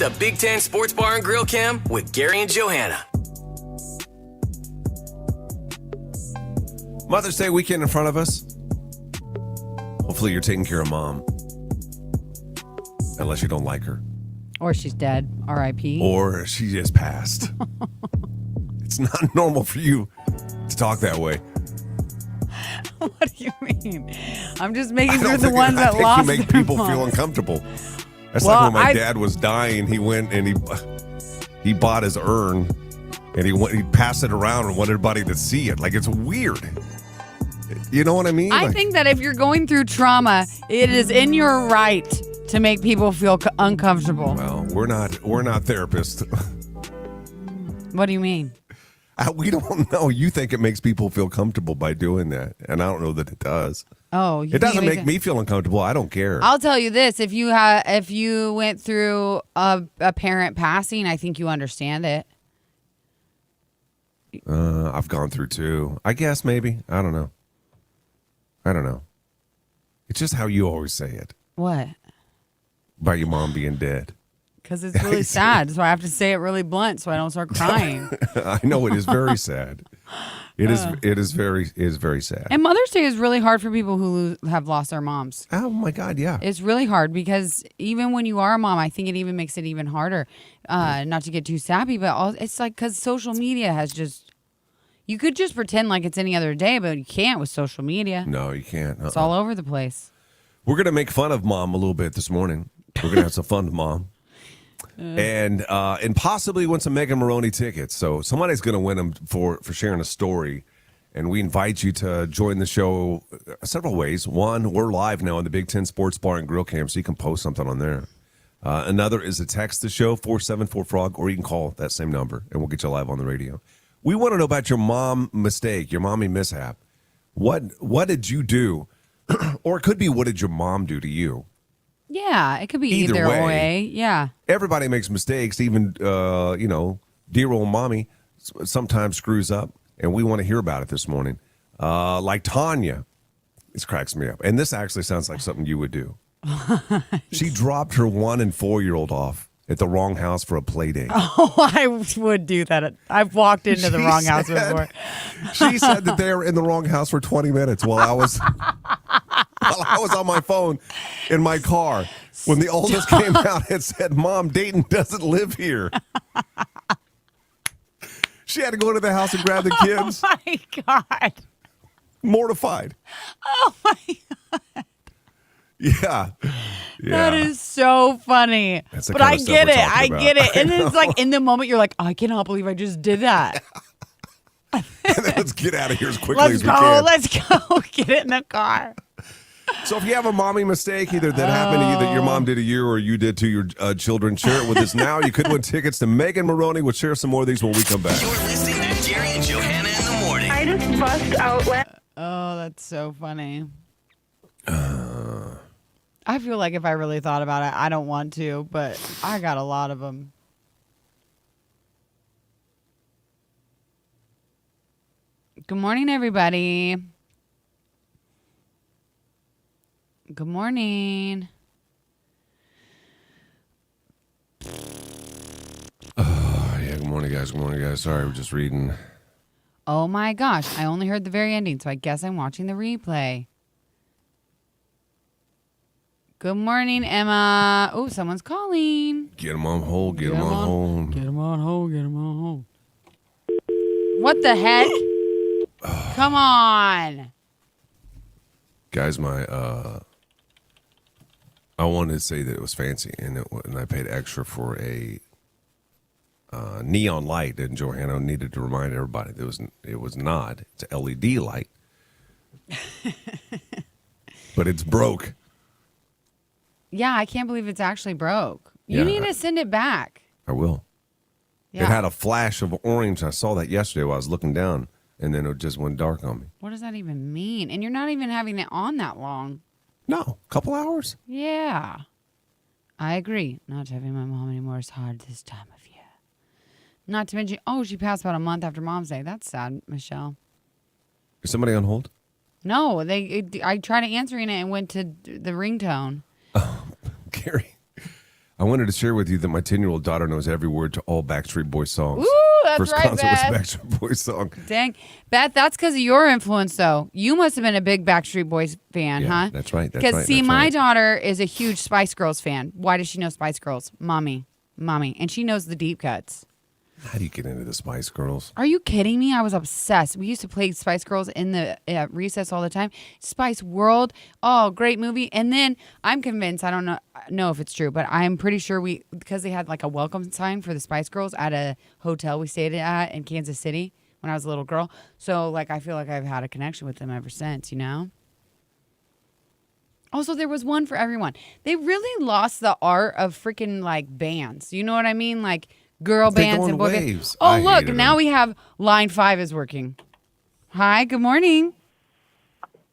the Big Ten Sports Bar and Grill Cam with Gary and Johanna. Mother's Day weekend in front of us. Hopefully you're taking care of mom. Unless you don't like her. Or she's dead, R.I.P. Or she just passed. It's not normal for you to talk that way. What do you mean? I'm just making sure the ones that lost. I think you make people feel uncomfortable. That's like when my dad was dying. He went and he bought his urn and he passed it around and wanted everybody to see it. Like, it's weird. You know what I mean? I think that if you're going through trauma, it is in your right to make people feel uncomfortable. Well, we're not therapists. What do you mean? We don't know. You think it makes people feel comfortable by doing that, and I don't know that it does. Oh, it doesn't make me feel uncomfortable. I don't care. I'll tell you this: if you went through a parent passing, I think you understand it. I've gone through two. I guess maybe. I don't know. It's just how you always say it. What? About your mom being dead. Because it's really sad, so I have to say it really blunt so I don't start crying. I know it is very sad. It is very sad. And Mother's Day is really hard for people who have lost their moms. Oh my God, yeah. It's really hard because even when you are a mom, I think it even makes it even harder. Not to get too sappy, but it's like because social media has just. You could just pretend like it's any other day, but you can't with social media. No, you can't. It's all over the place. We're gonna make fun of mom a little bit this morning. We're gonna have some fun with mom. And possibly win some Megan Maroney tickets. So somebody's going to win them for sharing a story. And we invite you to join the show several ways. One, we're live now on the Big Ten Sports Bar and Grill Cam, so you can post something on there. Another is to text the show, 474-FROG, or you can call that same number, and we'll get you live on the radio. We want to know about your mom mistake, your mommy mishap. What did you do? Or it could be, what did your mom do to you? Yeah, it could be either way. Yeah. Everybody makes mistakes. Even, dear old mommy sometimes screws up, and we want to hear about it this morning. Like Tanya. This cracks me up. And this actually sounds like something you would do. She dropped her 1- and 4-year-old off at the wrong house for a play date. Oh, I would do that. I've walked into the wrong house before. She said that they were in the wrong house for 20 minutes while I was on my phone in my car when the oldest came out and said, "Mom, Dayton doesn't live here." She had to go into the house and grab the kids. Oh, my God. Mortified. Oh, my God. Yeah. That is so funny. But I get it. I get it. And then it's like in the moment, you're like, I cannot believe I just did that. And then let's get out of here as quickly as we can. Let's go. Get it in the car. So if you have a mommy mistake, either that happened to you, that your mom did to you, or you did to your children, share it with us now. You could win tickets to Megan Maroney. We'll share some more of these when we come back. You're listening to Gary and Johanna in the morning. I just bust out laughing. Oh, that's so funny. I feel like if I really thought about it, I don't want to, but I got a lot of them. Good morning, everybody. Good morning. Yeah, good morning, guys. Good morning, guys. Sorry, we're just reading. Oh, my gosh. I only heard the very ending, so I guess I'm watching the replay. Good morning, Emma. Oh, someone's calling. Get them on hold. Get them on hold. Get them on hold. Get them on hold. What the heck? Come on. Guys, I wanted to say that it was fancy, and I paid extra for a neon light, and Johanna needed to remind everybody that it was not. It's an LED light. But it's broke. Yeah, I can't believe it's actually broke. You need to send it back. I will. Yeah. It had a flash of orange. I saw that yesterday while I was looking down, and then it just went dark on me. What does that even mean? And you're not even having it on that long. No, a couple hours. Yeah. I agree. Not having my mom anymore is hard this time of year. Not to mention, she passed about a month after Mom's Day. That's sad, Michelle. Is somebody on hold? No, I tried answering it and went to the ringtone. Oh, Gary. I wanted to share with you that my 10-year-old daughter knows every word to all Backstreet Boys songs. Ooh, that's First right, concert Beth. was a Backstreet Boys song. Dang. Beth, that's because of your influence, though. You must have been a big Backstreet Boys fan, Yeah, huh? that's right. That's Because, right. see, that's my right. daughter is a huge Spice Girls fan. Why does she know Spice Girls? Mommy. And she knows the deep cuts. How do you get into the Spice Girls? Are you kidding me? I was obsessed. We used to play Spice Girls in the recess all the time. Spice World, oh, great movie. And then I'm convinced, I don't know if it's true, but I'm pretty sure because they had like a welcome sign for the Spice Girls at a hotel we stayed at in Kansas City when I was a little girl. So like I feel like I've had a connection with them ever since, you know? Also, there was one for everyone. They really lost the art of freaking like bands. You know what I mean? Like girl They go bands in and boy waves. bands. Oh, I look, hated now them. we have line 5 is working. Hi, good morning.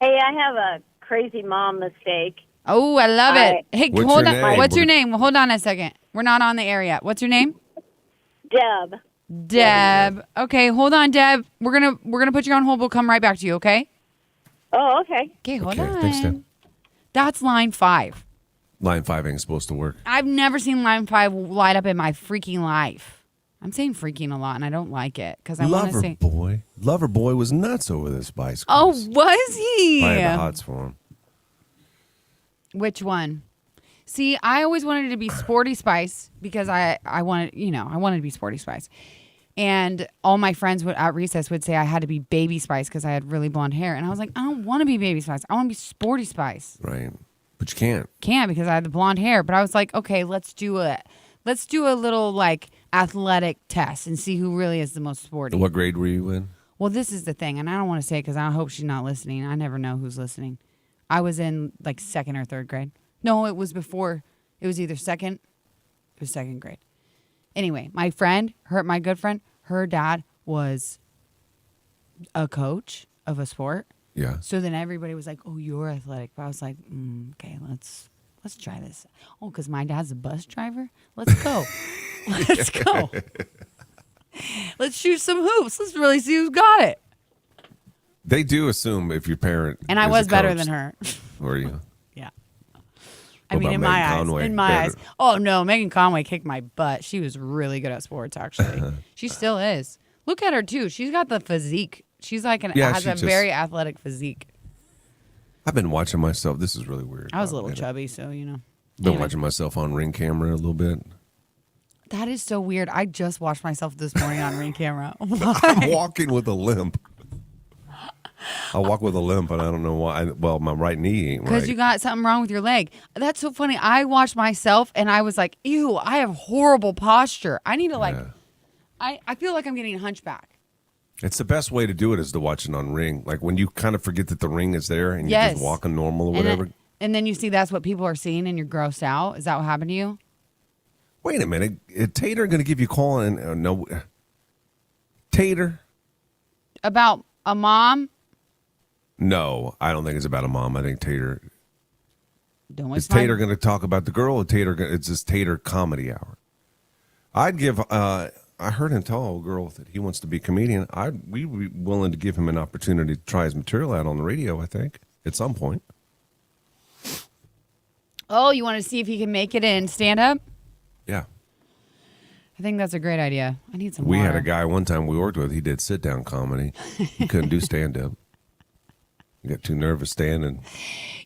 Hey, I have a crazy mom mistake. Oh, I love it. Hey, What's hold your on. name? What's your name? Hold on a second. We're not on the air yet. What's your name? Deb. Deb. Okay, hold on, Deb. We're gonna put you on hold. We'll come right back to you. Okay. Oh, okay. Okay, hold Okay, on. thanks, Deb. That's line 5. Line 5 ain't supposed to work. I've never seen line 5 light up in my freaking life. I'm saying freaking a lot, and I don't like it because I want to say. Lover Boy was nuts over this Spice Oh, Girls. was he? I had the hots for him. Which one? See, I always wanted to be Sporty Spice because I wanted to be Sporty Spice. And all my friends at recess would say I had to be Baby Spice because I had really blonde hair. And I was like, I don't want to be Baby Spice. I want to be Sporty Spice. Right. But you can't. Can't because I had the blonde hair. But I was like, okay, let's do a little like athletic test and see who really is the most sporty. What grade were you in? Well, this is the thing, and I don't want to say it because I hope she's not listening. I never know who's listening. I was in like 2nd or 3rd grade. No, it was before. It was either second. It was 2nd grade. Anyway, my good friend, her dad was a coach of a sport. Yeah. So then everybody was like, "Oh, you're athletic." But I was like, "Okay, let's try this." Oh, because my dad's a bus driver. Let's go. Let's go. Let's shoot some hoops. Let's really see who's got it. They do assume if your parent And I is was a better coach, than her. Were you? Yeah. What about in Megan my eyes. Conway? In my Better. eyes. Oh, no. Megan Conway kicked my butt. She was really good at sports, actually. She still is. Look at her, too. She's got the physique. She's like has a very athletic physique. I've been watching myself. This is really weird. I was a little I've chubby, so, you know. been Anyway. watching myself on Ring camera a little bit. That is so weird. I just watched myself this morning on Ring camera. I'm walking with a limp. I walk with a limp, and I don't know why. Well, my right knee ain't right. Because you got something wrong with your leg. That's so funny. I watched myself, and I was like, ew, I have horrible posture. I need to, I feel like I'm getting a hunchback. It's the best way to do it is to watch it on Ring. Like when you kind of forget that the ring is there and you're Yes. just walking normal or And whatever. and then you see that's what people are seeing, and you're grossed out. Is that what happened to you? Wait a minute. Is Tater going to give you a call? And no. Tater? About a mom? No, I don't think it's about a mom. I think Tater. Don't Is waste my- Tater going to talk about the girl or Tater? It's this Tater comedy hour. I'd give. I heard him tell a girl that he wants to be a comedian. We'd be willing to give him an opportunity to try his material out on the radio, I think, at some point. Oh, you want to see if he can make it in stand up? Yeah. I think that's a great idea. I need some We water. had a guy one time we worked with. He did sit down comedy. He couldn't do stand up. He got too nervous standing.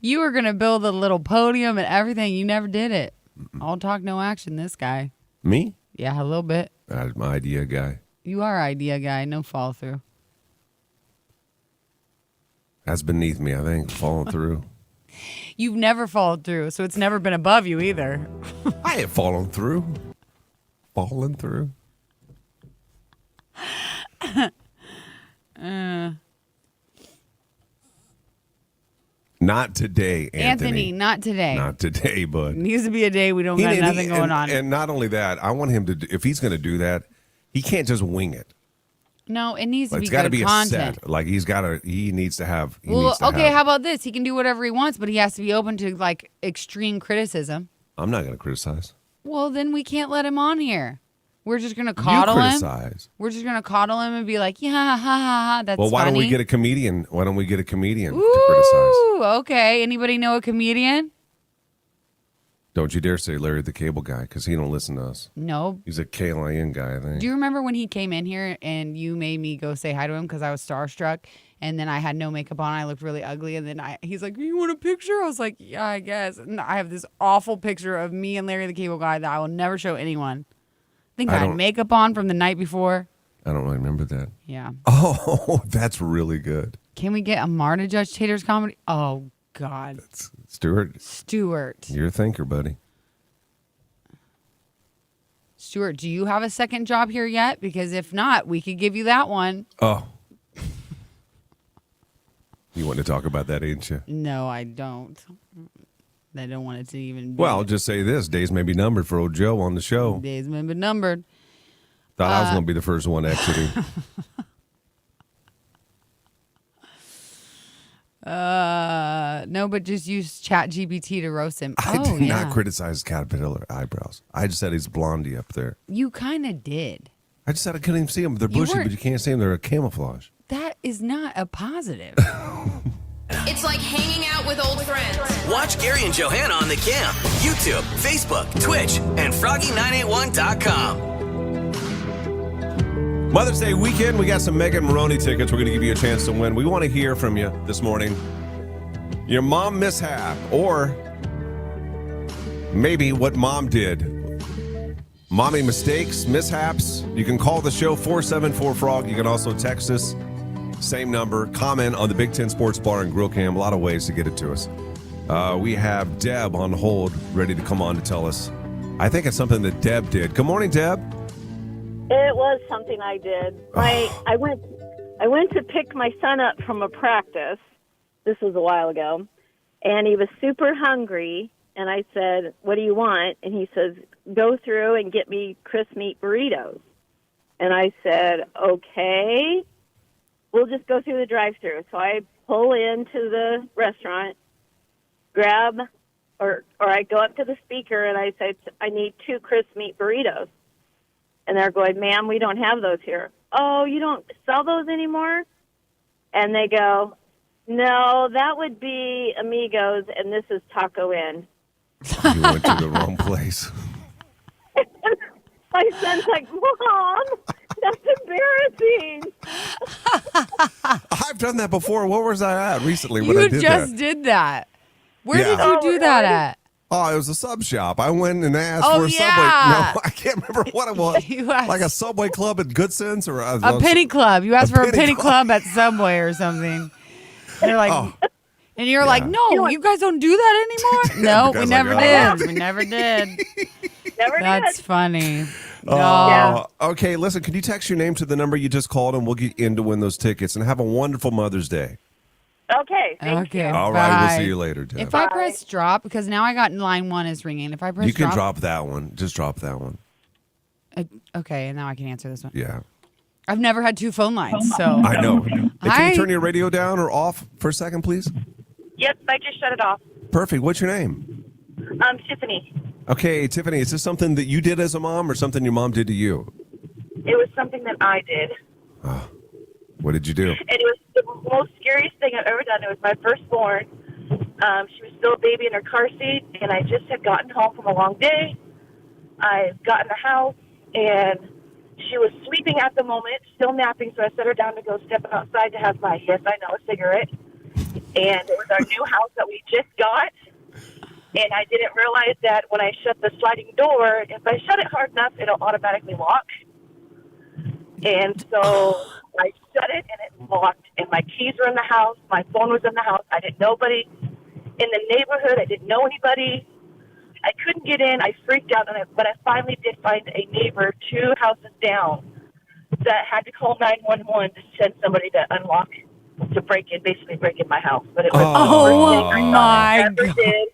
You were going to build a little podium and everything. You never did it. All talk, no action, this guy. Me? Yeah, a little bit. I'm my idea guy. You are idea guy. No follow through. That's beneath me, I think, falling through. You've never followed through, so it's never been above you either. I have fallen through. Fallen through. Not today, Anthony. Not today. Not today, bud. Needs to be a day we don't got nothing going on. And not only that, I want him to, if he's going to do that, he can't just wing it. No, it needs to Like, be it's got to good be content. a set. Like he needs to have. How about this? He can do whatever he wants, but he has to be open to like extreme criticism. I'm not going to criticize. Well, then we can't let him on here. We're just gonna coddle You him. criticize. We're just gonna coddle him and be like, yeah, ha ha ha. That's Well, why funny. don't we get a comedian? Why don't we get a comedian to criticize? Ooh, okay. Anybody know a comedian? Don't you dare say Larry the Cable Guy, because he don't listen to us. No. He's a KLIN guy, I think. Do you remember when he came in here and you made me go say hi to him because I was starstruck, and then I had no makeup on, I looked really ugly, and then he's like, "You want a picture?" I was like, "Yeah, I guess." And I have this awful picture of me and Larry the Cable Guy that I will never show anyone. I think I had makeup on from the night before. I don't really remember that. Yeah. Oh, that's really good. Can we get Amar to judge Tater's comedy? Oh, God. Stuart, you're a thinker, buddy. Stuart, do you have a second job here yet? Because if not, we could give you that one. Oh. You want to talk about that, ain't you? No, I don't. I don't want it to even be. Well, I'll just say this. Days may be numbered for old Joe on the show. Days may be numbered. Thought I was going to be the first one exiting. No, but just use ChatGPT to roast him. I did not criticize Caterpillar eyebrows. I just said he's blondie up there. You kind of did. I just said I couldn't even see them. They're bushy, but you can't see them. They're a camouflage. That is not a positive. It's like hanging out with old friends. Watch Gary and Johanna on the Cam, YouTube, Facebook, Twitch, and Froggy981.com. Mother's Day weekend, we got some Megan Maroney tickets. We're going to give you a chance to win. We want to hear from you this morning. Your mom mishap, or maybe what mom did. Mommy mistakes, mishaps. You can call the show 474-FROG. You can also text us. Same number. Comment on the Big Ten Sports Bar and Grill Cam. A lot of ways to get it to us. We have Deb on hold, ready to come on to tell us. I think it's something that Deb did. Good morning, Deb. It was something I did. I went to pick my son up from a practice. This was a while ago, and he was super hungry. And I said, "What do you want?" And he says, "Go through and get me crisp meat burritos." And I said, "Okay, we'll just go through the drive-thru." So I pull into the restaurant, grab, or I go up to the speaker and I say, "I need 2 crisp meat burritos." And they're going, "Ma'am, we don't have those here." "Oh, you don't sell those anymore?" And they go, "No, that would be Amigos, and this is Taco Inn." You went to the wrong place. My son's like, "Mom, that's embarrassing." I've done that before. Where was I at recently when You I did just did that. Where Yeah. did you do that at? Oh, it was a sub shop. I went and asked Oh, for a yeah. Subway. No, I can't remember what it was. You asked- Like a Subway club at Good Sense or A penny club. You asked for a penny club at Subway or something. And you're like, and you're like, "No, you guys don't do that anymore." No, we never did. We never did. Never That's did. funny. Oh, okay. Listen, can you text your name to the number you just called, and we'll get in to win those tickets. And have a wonderful Mother's Day. Okay, thank you. All right, we'll bye. see you later, Deb. If I press drop, because now I got line 1 is ringing. If I press You can drop, drop that one. Just drop that one. okay, and now I can answer this one. Yeah. I've never had 2 phone lines, so I know. Hey, can Hi. you turn your radio down or off for a second, please? Yep, I just shut it off. Perfect. What's your name? Tiffany. Okay, Tiffany, is this something that you did as a mom or something your mom did to you? It was something that I did. What did you do? And it was the most scariest thing I've ever done. It was my firstborn. She was still a baby in her car seat, and I just had gotten home from a long day. I got in the house, and she was sleeping at the moment, still napping, so I set her down to go step outside to have my, yes, I know, a cigarette. And it was our new house that we just got. And I didn't realize that when I shut the sliding door, if I shut it hard enough, it'll automatically lock. And so I shut it, and it locked. And my keys were in the house. My phone was in the house. I didn't know nobody in the neighborhood. I didn't know anybody. I couldn't get in. I freaked out, but I finally did find a neighbor 2 houses down that had to call 911 to send somebody to unlock, to basically break in my house. But it was the worst thing I ever did.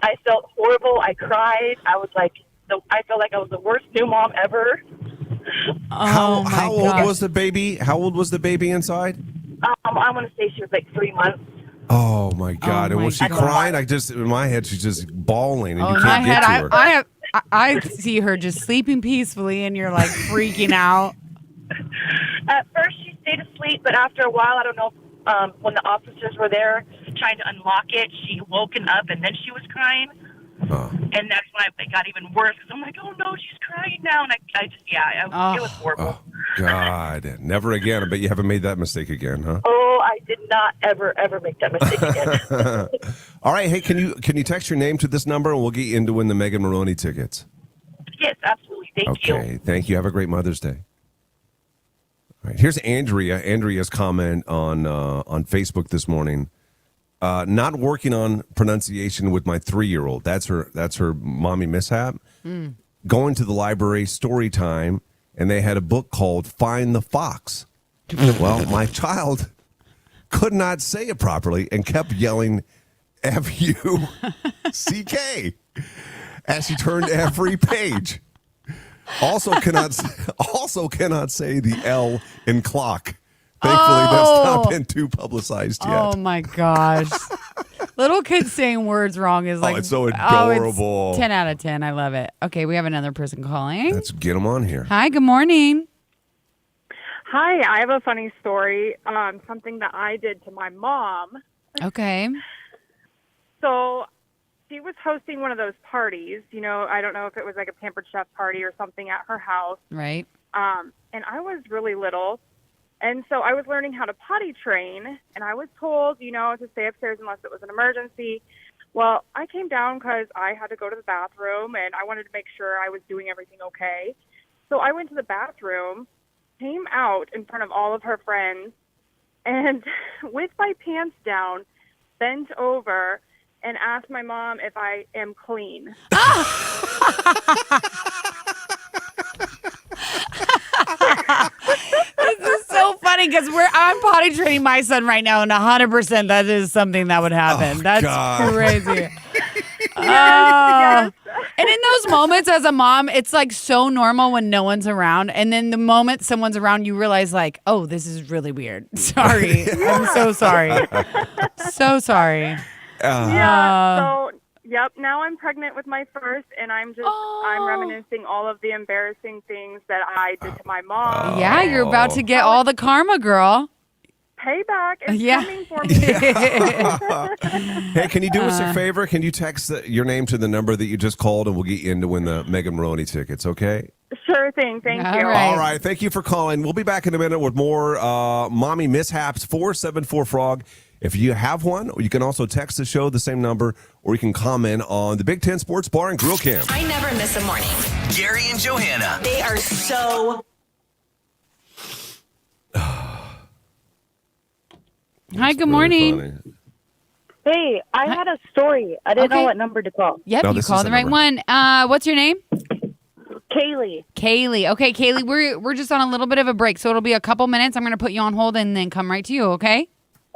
I felt horrible. I cried. I was like, I felt like I was the worst new mom ever. How old was the baby? How old was the baby inside? I want to say she was like 3 months. Oh my God! Oh, And was she my crying? In my head, she's just bawling, and you in my can't get head, to her. I see her just sleeping peacefully, and you're like freaking out. At first, she stayed asleep, but after a while, I don't know, when the officers were there trying to unlock it, she woken up, and then she was crying. And that's when it got even worse because I'm like, oh no, she's crying now, and it was horrible. Oh, God, never again. I bet you haven't made that mistake again, huh? Oh, I did not ever make that mistake again. All right, hey, can you text your name to this number and we'll get you in to win the Megan Maroney tickets? Yes, absolutely. Thank you. Okay, thank you. Have a great Mother's Day. All right, here's Andrea. Andrea's comment on Facebook this morning. Not working on pronunciation with my 3-year-old. That's her mommy mishap. Going to the library, story time, and they had a book called Find the Fox. Well, my child could not say it properly and kept yelling F-U-C-K as she turned every page. Also cannot say the L in clock. Thankfully, that's not been too publicized yet. Oh my gosh. Little kids saying words wrong is like, it's so adorable. It's 10 out of 10. I love it. Okay, we have another person calling. Let's get them on here. Hi, good morning. Hi, I have a funny story. Something that I did to my mom. Okay. So she was hosting one of those parties. I don't know if it was like a Pampered Chef party or something at her house. Right. And I was really little. And so I was learning how to potty train, and I was told, to stay upstairs unless it was an emergency. Well, I came down because I had to go to the bathroom, and I wanted to make sure I was doing everything okay. So I went to the bathroom, came out in front of all of her friends, and with my pants down, bent over and asked my mom if I am clean. This is so funny because I'm potty training my son right now, and 100% that is something that would happen. That's God. crazy. Yes. And in those moments as a mom, it's like so normal when no one's around. And then the moment someone's around, you realize like, oh, this is really weird. Sorry. I'm so sorry. So sorry. So, yep, now I'm pregnant with my first, and I'm reminiscing all of the embarrassing things that I did to my mom. Yeah, you're about to get all the karma, girl. Payback is coming for me. Hey, can you do us a favor? Can you text your name to the number that you just called, and we'll get you in to win the Megan Maroney tickets, okay? Sure thing. Thank you. All right. Thank you for calling. We'll be back in a minute with more mommy mishaps. 474-FROG. If you have one, you can also text the show, the same number, or you can comment on the Big Ten Sports Bar and Grill Cam. I never miss a morning. Gary and Johanna. They are so... Hi, good morning. Hey, I had a story. I didn't know what number to call. Yep, No, you this is called the the right number. one. What's your name? Kaylee. Kaylee. Okay, Kaylee, we're just on a little bit of a break, so it'll be a couple minutes. I'm going to put you on hold and then come right to you, okay?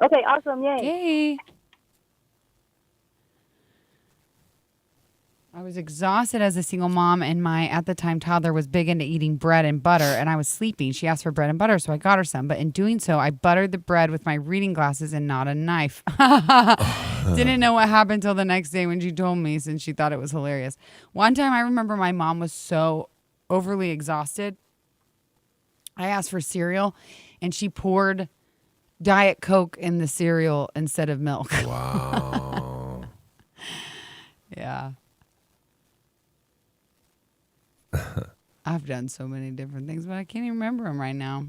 Okay, awesome. Yay. Yay. I was exhausted as a single mom, and my, at the time, toddler was big into eating bread and butter, and I was sleeping. She asked for bread and butter, so I got her some. But in doing so, I buttered the bread with my reading glasses and not a knife. Didn't know what happened till the next day when she told me, since she thought it was hilarious. One time, I remember my mom was so overly exhausted. I asked for cereal, and she poured Diet Coke in the cereal instead of milk. Wow. Yeah. I've done so many different things, but I can't even remember them right now.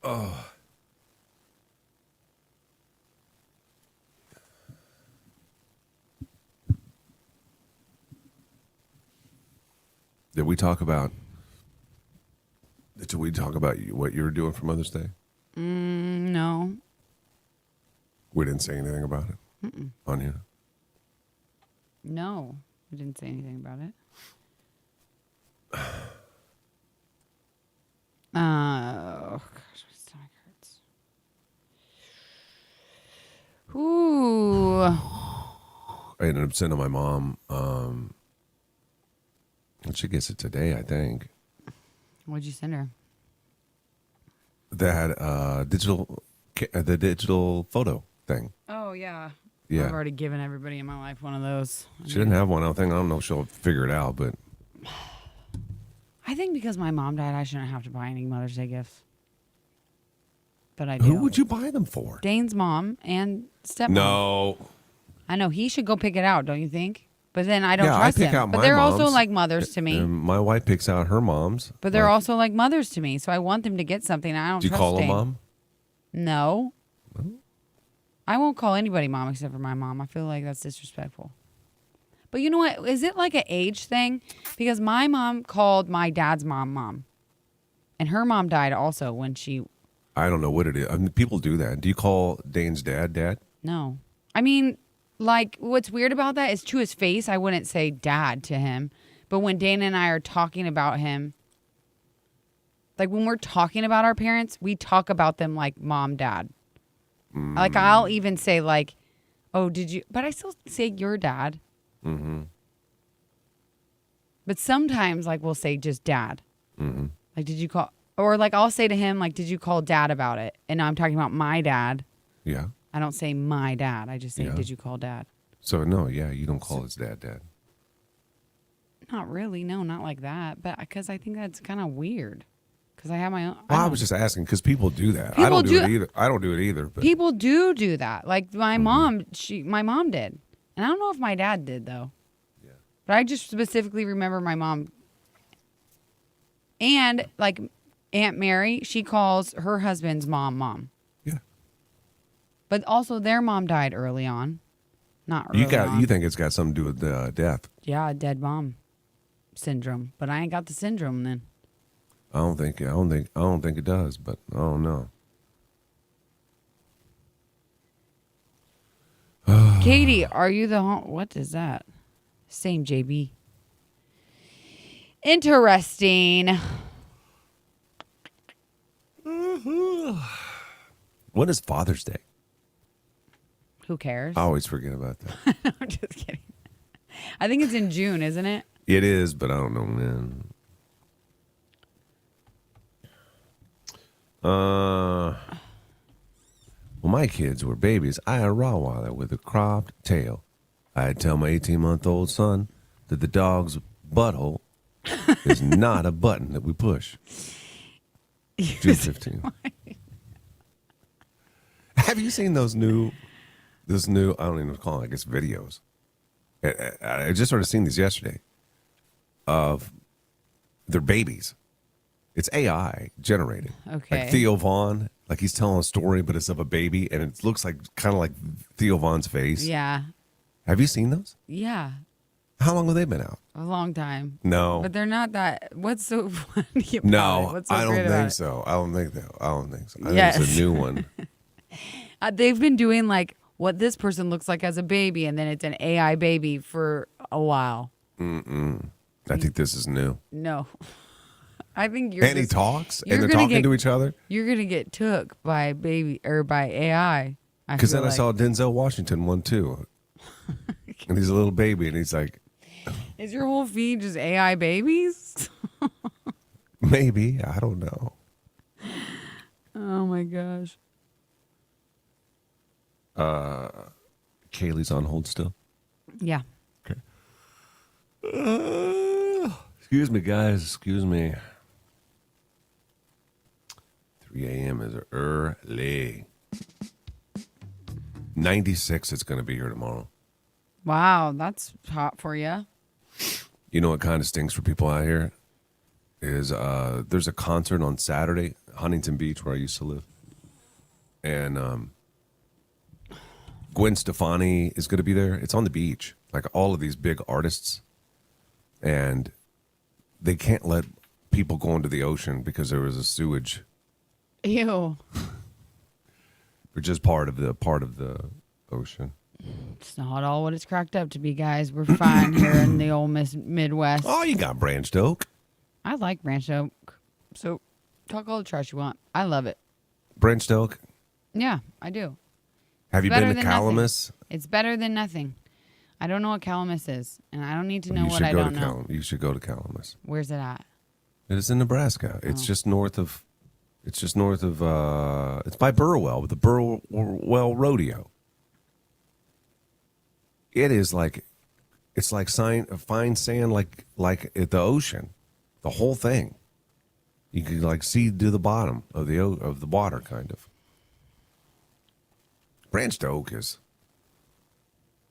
Oh. Did we talk about what you were doing for Mother's Day? No. We didn't say anything about it on here. No. I didn't say anything about it. Oh, gosh, my stomach hurts. Ooh. I ended up sending my mom, and she gets it today, I think. What'd you send her? That the digital photo thing. Oh, yeah. Yeah. I've already given everybody in my life one of those. She didn't have one. I don't know if she'll figure it out, but I think because my mom died, I shouldn't have to buy any Mother's Day gifts. but I do. Who would you buy them for? Dane's mom and stepmom. No. I know he should go pick it out, don't you think? But then I don't Yeah, trust I pick him. out But my they're mom's. also like mothers to me. And my wife picks out her mom's. But they're also like mothers to me, so I want them to get something. I don't Do you trust call Dane. them mom? No. I won't call anybody mom except for my mom. I feel like that's disrespectful. But you know what? Is it like an age thing? Because my mom called my dad's mom. And her mom died also when she... I don't know what it is. I mean, people do that. Do you call Dane's dad? No. I mean, like, what's weird about that is to his face, I wouldn't say dad to him. But when Dana and I are talking about him, like when we're talking about our parents, we talk about them like mom, dad. Like I'll even say like, oh, did you, but I still say your dad. Mm-hmm. But sometimes like we'll say just dad. Mm-hmm. Like, did you call, or like I'll say to him, like, did you call dad about it? And now I'm talking about my dad. Yeah. I don't say my dad. I just say, Yeah. did you call dad? So, no, yeah, you don't call his dad. Not really. No, not like that. But because I think that's kind of weird. Because I have my own. Well, I don't- was just asking because people do that. I People don't do do- it either. I don't do it either. But People do that. Like my mom, my mom did. And I don't know if my dad did though. Yeah. But I just specifically remember my mom. And like Aunt Mary, she calls her husband's mom. yeah, But also their mom died early on. Not early on. you think it's got something to do with death? Yeah, dead mom syndrome. But I ain't got the syndrome then. I don't think it does. But I don't know. Katie, are you the what is that? Same JB. Interesting. When is Father's Day? Who cares? I always forget about that. I'm just kidding. I think it's in June, isn't it? It is, but I don't know when. When my kids were babies, I had a Rottweiler with a cropped tail. I'd tell my 18-month-old son that the dog's butthole is not a button that we push. June 15. Have you seen those new, I don't even know what to call it, I guess videos. I just started seeing these yesterday of their babies. It's AI generated. Okay. Like Theo Vaughn, like he's telling a story, but it's of a baby, and it looks like kind of like Theo Vaughn's face. Yeah. Have you seen those? Yeah. How long have they been out? A long time. No. But they're not that. What's so funny about it? No, What's so I don't great about think it? so. I don't think so. I Yes. think it's a new one. They've been doing like what this person looks like as a baby, and then it's an AI baby for a while. I think this is new. No. I think you're And he just- talks, you're and they're gonna talking get- to each other. You're gonna get took by baby or by AI. Because then feel I saw Denzel Washington one too, and he's a little baby, and he's like, Is your whole feed just AI babies? maybe, I don't know. Oh my gosh. Kaylee's on hold still. Yeah. Excuse me, guys. Excuse me. 3 a.m. is early. 96 it's going to be here tomorrow. Wow, that's hot for you. You know what kind of stinks for people out here? Is there's a concert on Saturday, Huntington Beach, where I used to live. And Gwen Stefani is going to be there. It's on the beach. Like all of these big artists. And they can't let people go into the ocean because there was a sewage. Ew. Which is part of the ocean. It's not all what it's cracked up to be, guys. We're fine here in the old Midwest. Oh, you got branched oak. I like Ranch Oak. So talk all the trash you want. I love it. Branched oak. Yeah, I do. Have you Better been to than nothing. Calamus? It's better than nothing. I don't know what Calamus is, and I don't need to know You what should I go don't to know. Calamus. You should go to Calamus. Where's it at? It is in Nebraska. It's just north of. It's just north of. It's by Burwell with the Burwell Rodeo. It is like, it's like fine sand, like at the ocean, the whole thing. You can like see to the bottom of the water, kind of. Branched Oak is.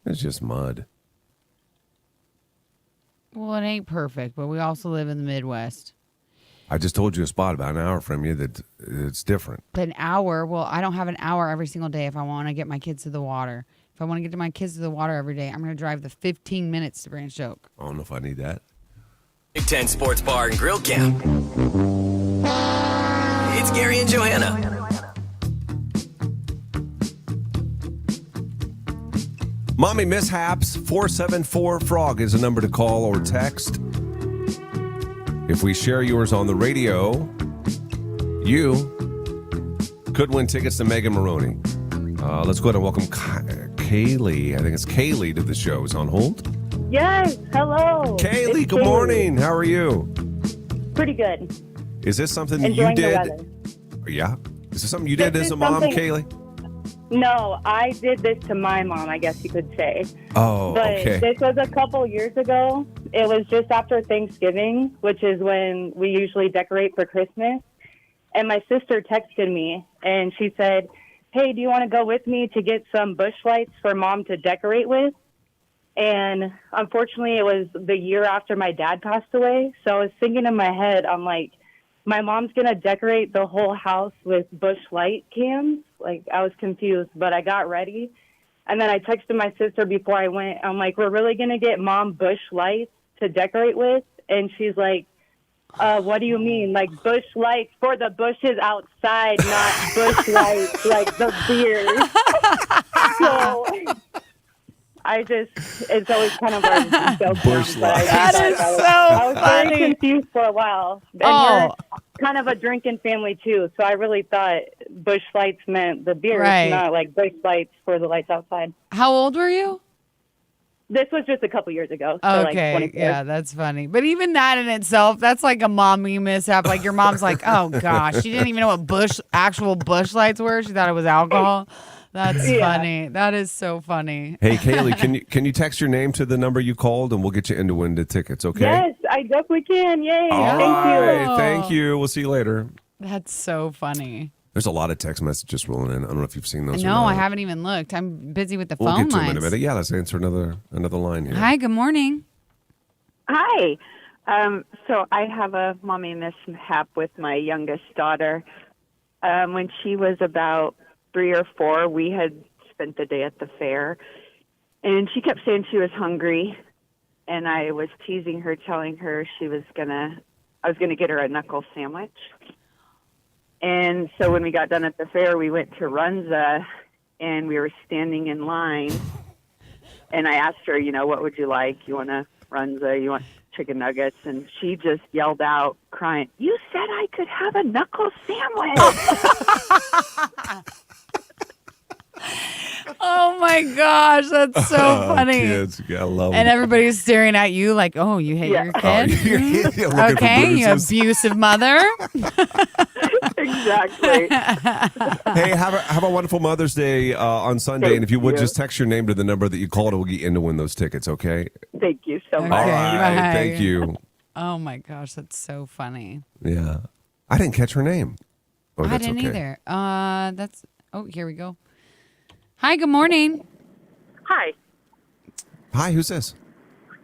It's just mud. Well, it ain't perfect, but we also live in the Midwest. I just told you a spot about an hour from you that it's different. An hour? Well, I don't have an hour every single day if I want to get my kids to the water. If I want to get my kids to the water every day, I'm going to drive the 15 minutes to Branch Oak. I don't know if I need that. Big Ten Sports Bar and Grill Camp. It's Gary and Johanna. Mommy mishaps, 474-FROG is a number to call or text. If we share yours on the radio, you could win tickets to Megan Maroney. Let's go ahead and welcome Kaylee. I think it's Kaylee to the show. Is on hold? Yes, hello. Kaylee, good morning. How are you? Pretty good. Is this something Enjoying you the did? weather. Yeah. Is this something you did This as is a mom, something- Kaylee? No, I did this to my mom, I guess you could say. Oh, But okay. this was a couple years ago. It was just after Thanksgiving, which is when we usually decorate for Christmas. And my sister texted me, and she said, hey, do you want to go with me to get some bush lights for Mom to decorate with? And unfortunately, it was the year after my dad passed away. So I was thinking in my head, I'm like, my mom's going to decorate the whole house with bush light cams. Like, I was confused, but I got ready. And then I texted my sister before I went. I'm like, we're really going to get Mom bush lights to decorate with? And she's like, what do you mean? Like, bush lights for the bushes outside, not bush lights like the beard. So it's always kind of hard to joke Bush around, but lights. That is I was so very funny. confused for a while. And Oh. you're kind of a drinking family, too. So I really thought bush lights meant the beer, Right. not like bush lights for the lights outside. How old were you? This was just a couple years ago. So Okay, like 24. yeah, that's funny. But even that in itself, that's like a mommy mishap. Like your mom's like, oh gosh, she didn't even know what actual bush lights were. She thought it was alcohol. That's funny. That is so funny. Hey, Kaylee, can you text your name to the number you called, and we'll get you in to win the tickets, okay? Yes, I definitely can. Yay. All Thank right. you. Thank you. We'll see you later. That's so funny. There's a lot of text messages rolling in. I don't know if you've seen those. or No, not. I haven't even looked. I'm busy with the We'll phone get to them in a lines. minute. Yeah, let's answer another line here. Hi, good morning. Hi. So I have a mommy mishap with my youngest daughter. When she was about 3 or 4, we had spent the day at the fair, and she kept saying she was hungry, and I was teasing her, telling her I was gonna get her a knuckle sandwich. And so when we got done at the fair, we went to Runza, and we were standing in line. And I asked her, what would you like? You want a Runza? You want chicken nuggets? And she just yelled out, crying, you said I could have a knuckle sandwich. Oh my gosh, that's so funny. Kids, you gotta love And them. everybody's staring at you like, oh, you hate your kid? You're looking for Okay, you bruises. abusive mother. Exactly. Hey, have a wonderful Mother's Day on Sunday. Thank and if you would, you. just text your name to the number that you called, and we'll get you in to win those tickets, okay? Thank you so much. All Okay, right. bye. Thank you. Oh my gosh, that's so funny. Yeah. I didn't catch her name. Oh, I that's didn't okay. either. Here we go. Hi, good morning. Hi, Hi, who's this?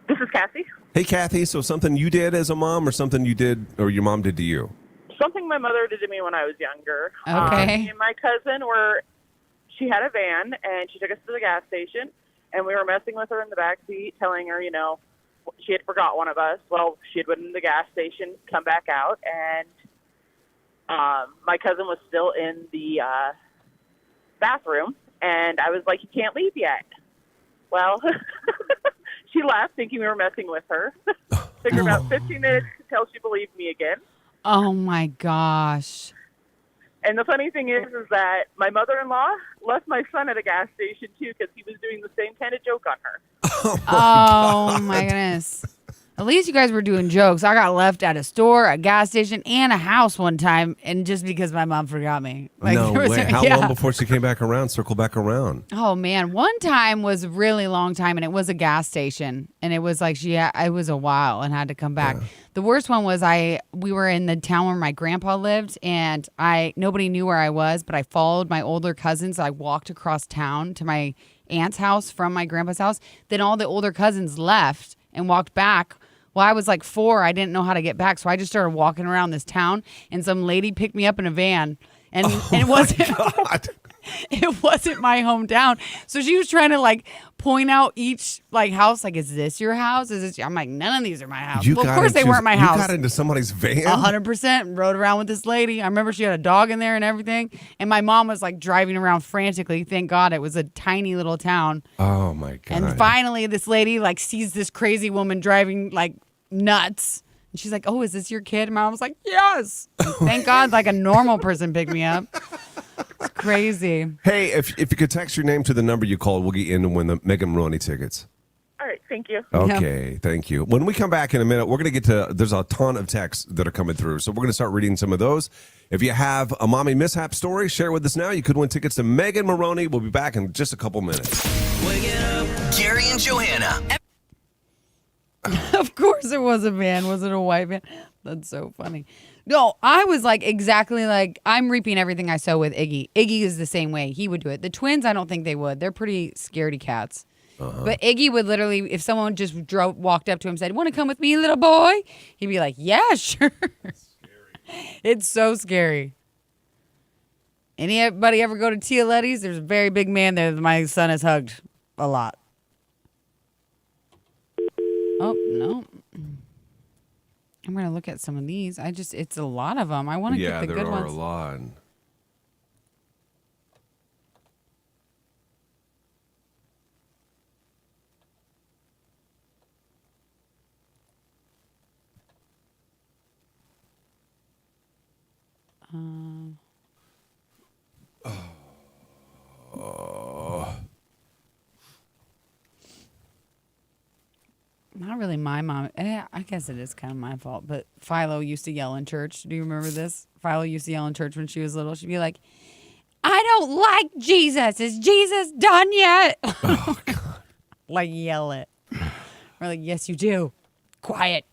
this is Cassie. Hey, Kathy. So something you did as a mom, or something you did, or your mom did to you? Something my mother did to me when I was younger. Okay. Me and my cousin she had a van, and she took us to the gas station, and we were messing with her in the back seat, telling her, she had forgot one of us. Well, she had went in the gas station, come back out, and my cousin was still in the bathroom, and I was like, you can't leave yet. Well, she laughed, thinking we were messing with her. Took her about 15 minutes until she believed me again. Oh my gosh. And the funny thing is that my mother-in-law left my son at a gas station, too, because he was doing the same kind of joke on her. Oh my goodness. At least you guys were doing jokes. I got left at a store, a gas station, and a house one time, and just because my mom forgot me. No there was- way. How long before she came back around, circle back around? Oh man, one time was a really long time, and it was a gas station, and it was like it was a while, and had to come back. The worst one was we were in the town where my grandpa lived, and nobody knew where I was, but I followed my older cousins. I walked across town to my aunt's house from my grandpa's house. Then all the older cousins left and walked back. Well, I was like 4. I didn't know how to get back, so I just started walking around this town, and some lady picked me up in a van, and it wasn't. It wasn't my hometown. So she was trying to like point out each like house, like, is this your house? Is this I'm like, none of these are my house. Well, of course they weren't my house. You got into somebody's van? 100%. Rode around with this lady. I remember she had a dog in there and everything. And my mom was like driving around frantically. Thank God it was a tiny little town. Oh my God. And finally this lady like sees this crazy woman driving like nuts. And she's like, oh, is this your kid? And my mom was like, yes. And thank God like a normal person picked me up. It's crazy. Hey, if you could text your name to the number you called, we'll get you in to win the Megan Maroney tickets. All right, thank you. Okay, thank you. When we come back in a minute, we're going to get to, there's a ton of texts that are coming through. So we're going to start reading some of those. If you have a mommy mishap story, share with us now. You could win tickets to Megan Maroney. We'll be back in just a couple minutes. Waking up, Gary and Johanna. Of course it was a van. Was it a white van? That's so funny. No, I was like exactly like I'm reaping everything I sow with Iggy. Iggy is the same way. He would do it. The twins, I don't think they would. They're pretty scaredy cats. But Iggy would literally, if someone just walked up to him and said, want to come with me, little boy? He'd be like, yeah, sure. It's so scary. Anybody ever go to Tia Letty's? There's a very big man there that my son has hugged a lot. Oh, no. I'm going to look at some of these. It's a lot of them. I want to get the good ones. Yeah, there are a lot. Not really my mom. I guess it is kind of my fault. But Philo used to yell in church. Do you remember this? Philo used to yell in church when she was little. She'd be like, I don't like Jesus. Is Jesus done yet? Oh, God. Like, yell it. We're like, yes, you do. Quiet.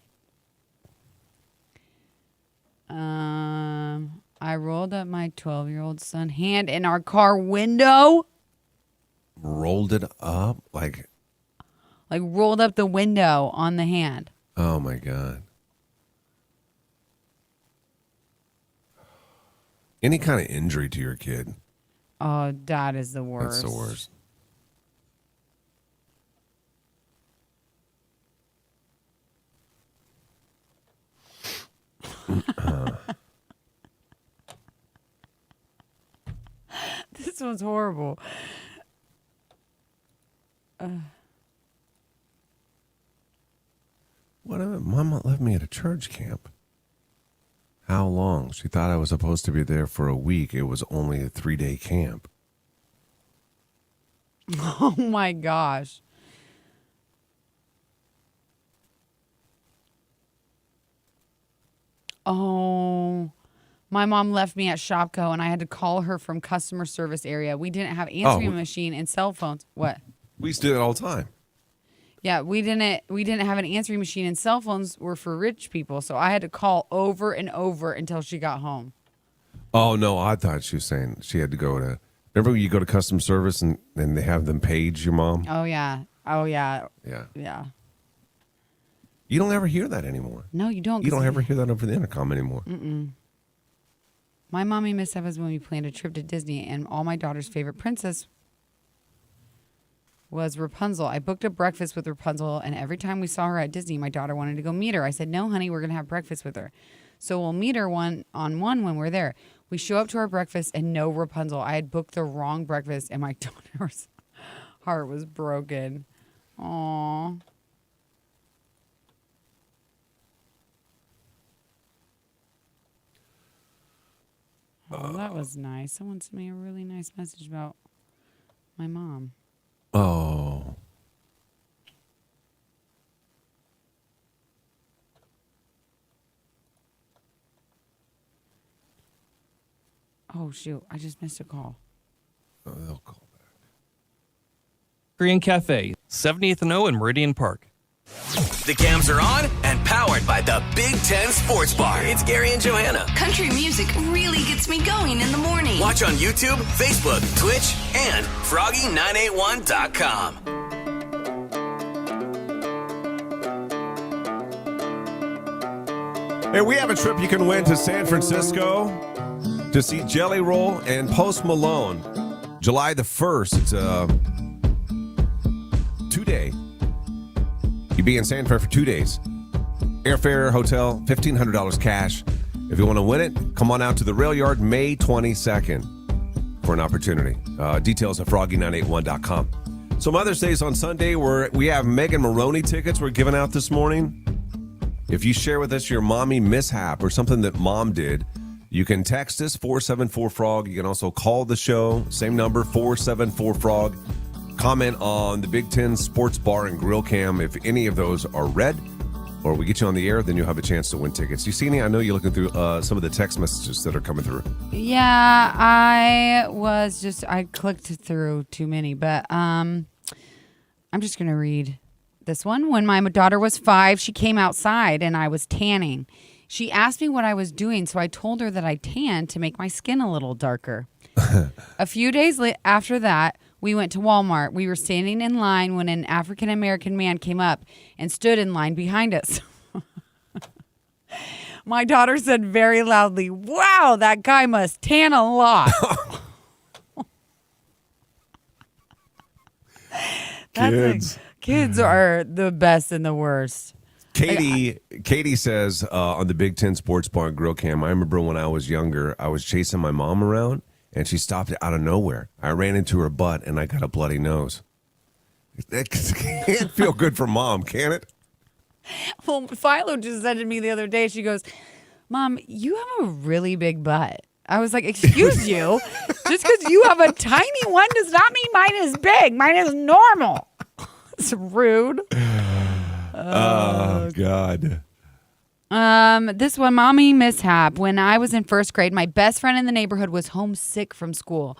I rolled up my 12-year-old son's hand in our car window. Rolled it up? Like Rolled up the window on the hand. Oh, my God. Any kind of injury to your kid. Oh, that is the worst. That's the worst. This one's horrible. What? Mama left me at a church camp. How long? She thought I was supposed to be there for a week. It was only a 3-day camp. Oh, my gosh. Oh, my mom left me at Shopko and I had to call her from customer service area. We didn't have answering machine and cell phones. What? We used to do that all the time. Yeah, we didn't have an answering machine and cell phones were for rich people. So I had to call over and over until she got home. Oh, no, I thought she was saying she had to go to, remember when you go to customer service and they have them page your mom? Oh, yeah. Oh, yeah. Yeah. Yeah. You don't ever hear that anymore. No, you don't. You don't ever hear that over the intercom anymore. My mommy mishap was when we planned a trip to Disney and all my daughter's favorite princess was Rapunzel. I booked a breakfast with Rapunzel, and every time we saw her at Disney, my daughter wanted to go meet her. I said, no, honey, we're going to have breakfast with her. So we'll meet her one-on-one when we're there. We show up to our breakfast, and no Rapunzel. I had booked the wrong breakfast, and my daughter's heart was broken. Aww. Oh, that was nice. Someone sent me a really nice message about my mom. Oh. Oh, shoot. I just missed a call. Oh, they'll call back. Korean Cafe, 70th and O in Meridian Park. The cams are on and powered by the Big Ten Sports Bar. It's Gary and Johanna. Country music really gets me going in the morning. Watch on YouTube, Facebook, Twitch, and Froggy981.com. Hey, we have a trip you can win to San Francisco to see Jelly Roll and Post Malone. July the 1st. It's a 2-day. You'll be in San Fran for 2 days. Airfare, hotel, $1,500 cash. If you want to win it, come on out to the Rail Yard May 22nd for an opportunity. Details at froggy981.com. So Mother's Day is on Sunday. We have Megan Maroney tickets we're giving out this morning. If you share with us your mommy mishap or something that mom did, you can text us 474-FROG. You can also call the show, same number, 474-FROG. Comment on the Big Ten Sports Bar and Grill Cam. If any of those are red or we get you on the air, then you'll have a chance to win tickets. You see any? I know you're looking through some of the text messages that are coming through. Yeah, I clicked through too many, but I'm just going to read this one. When my daughter was 5, she came outside and I was tanning. She asked me what I was doing, so I told her that I tanned to make my skin a little darker. A few days after that, we went to Walmart. We were standing in line when an African-American man came up and stood in line behind us. My daughter said very loudly, "Wow, that guy must tan a lot." Kids are the best and the worst. Katie says on the Big Ten Sports Bar and Grill Cam, I remember when I was younger, I was chasing my mom around, and she stopped out of nowhere. I ran into her butt, and I got a bloody nose. That can't feel good for mom, can it? Well, Philo just said to me the other day, she goes, "Mom, you have a really big butt." I was like, "Excuse you? Just because you have a tiny one does not mean mine is big. Mine is normal." It's rude. Oh, God. This one, mommy mishap. When I was in first grade, my best friend in the neighborhood was homesick from school.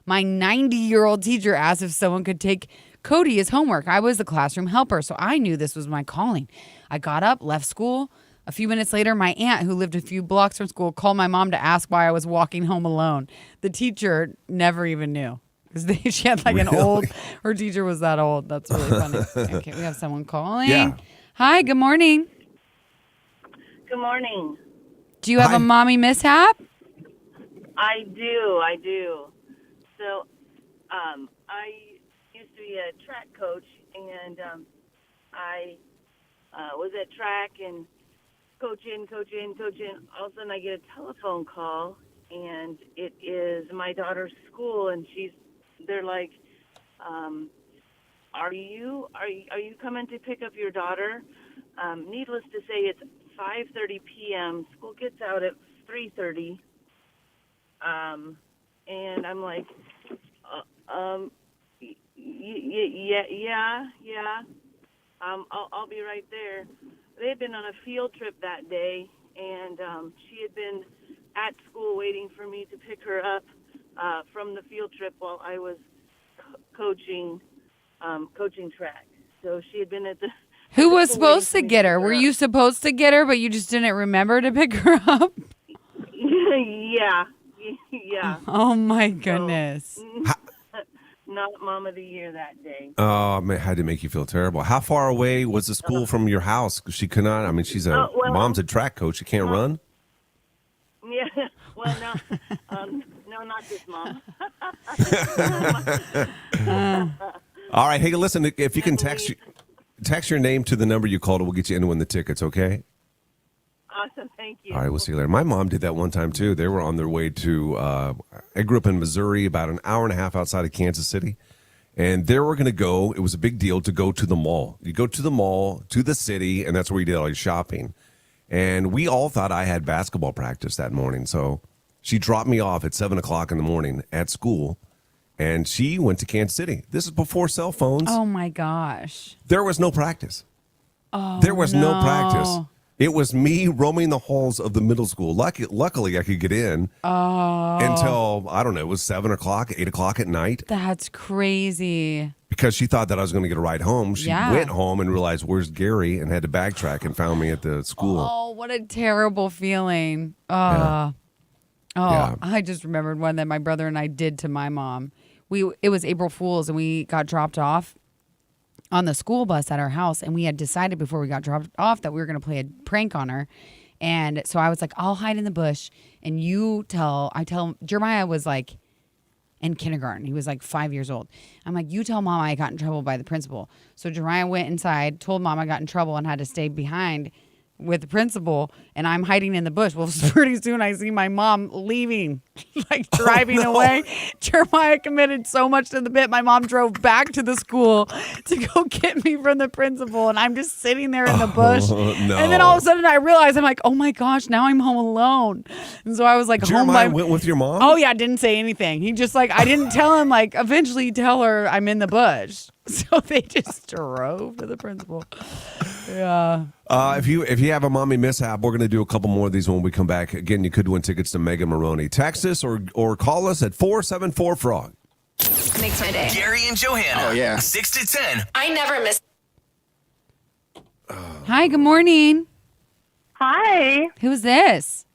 My 90-year-old teacher asked if someone could take Cody his homework. I was the classroom helper, so I knew this was my calling. I got up, left school. A few minutes later, my aunt, who lived a few blocks from school, called my mom to ask why I was walking home alone. The teacher never even knew. Because she had like an old, her teacher was that old. That's really funny. Okay, we have someone calling. Yeah. Hi, good morning. Good morning. Do you have a mommy mishap? I do. So, I used to be a track coach, and I was at track and coaching. All of a sudden, I get a telephone call, and it is my daughter's school, and they're like, are you coming to pick up your daughter? Needless to say, it's 5:30 p.m. School gets out at 3:30. And I'm like, yeah. I'll be right there. They had been on a field trip that day, and she had been at school waiting for me to pick her up from the field trip while I was coaching track. So she had been at the. Who was supposed to get her? Were you supposed to get her, but you just didn't remember to pick her up? Yeah. Oh my goodness. Not Mom of the Year that day. Oh, man, had to make you feel terrible. How far away was the school from your house? She could not. I mean, mom's a track coach. She can't run. Yeah. Well, no, not this mom. All right. Hey, listen. If you can text your name to the number you called, we'll get you in to win the tickets. Okay. Awesome. Thank you. All right. We'll see you later. My mom did that one time too. They were on their way to. I grew up in Missouri, about an hour and a half outside of Kansas City, and they were going to go. It was a big deal to go to the mall. You go to the mall, to the city, and that's where you did all your shopping. And we all thought I had basketball practice that morning, so she dropped me off at 7 o'clock in the morning at school, and she went to Kansas City. This is before cell phones. Oh my gosh. There was no practice. Oh, there was no practice. It was me roaming the halls of the middle school. Luckily, I could get in until, I don't know, it was 7 o'clock, 8 o'clock at night. That's crazy. Because she thought that I was going to get a ride home. She went home and realized, where's Gary? And had to backtrack and found me at the school. Oh, what a terrible feeling. Yeah. I just remembered one that my brother and I did to my mom. It was April Fool's, and we got dropped off on the school bus at our house, and we had decided before we got dropped off that we were going to play a prank on her. And so I was like, I'll hide in the bush, and Jeremiah was like in kindergarten. He was like 5 years old. I'm like, you tell mom I got in trouble by the principal. So Jeremiah went inside, told mom I got in trouble and had to stay behind with the principal, and I'm hiding in the bush. Well, pretty soon I see my mom leaving, like driving away. Jeremiah committed so much to the bit. My mom drove back to the school to go get me from the principal, and I'm just sitting there in the bush. And then all of a sudden I realized, I'm like, oh my gosh, now I'm home alone. And so I was like, Jeremiah went with your mom? Oh yeah, didn't say anything. He just like, I didn't tell him, like, eventually tell her I'm in the bush. So they just drove to the principal. Yeah. If you have a mommy mishap, we're going to do a couple more of these when we come back. Again, you could win tickets to Mega Maroney. Text us or call us at 474-FROG. Makes my day. Gary and Johanna. Oh, yeah. 6 to 10. I never miss. Hi, good morning. Hi, Who's this?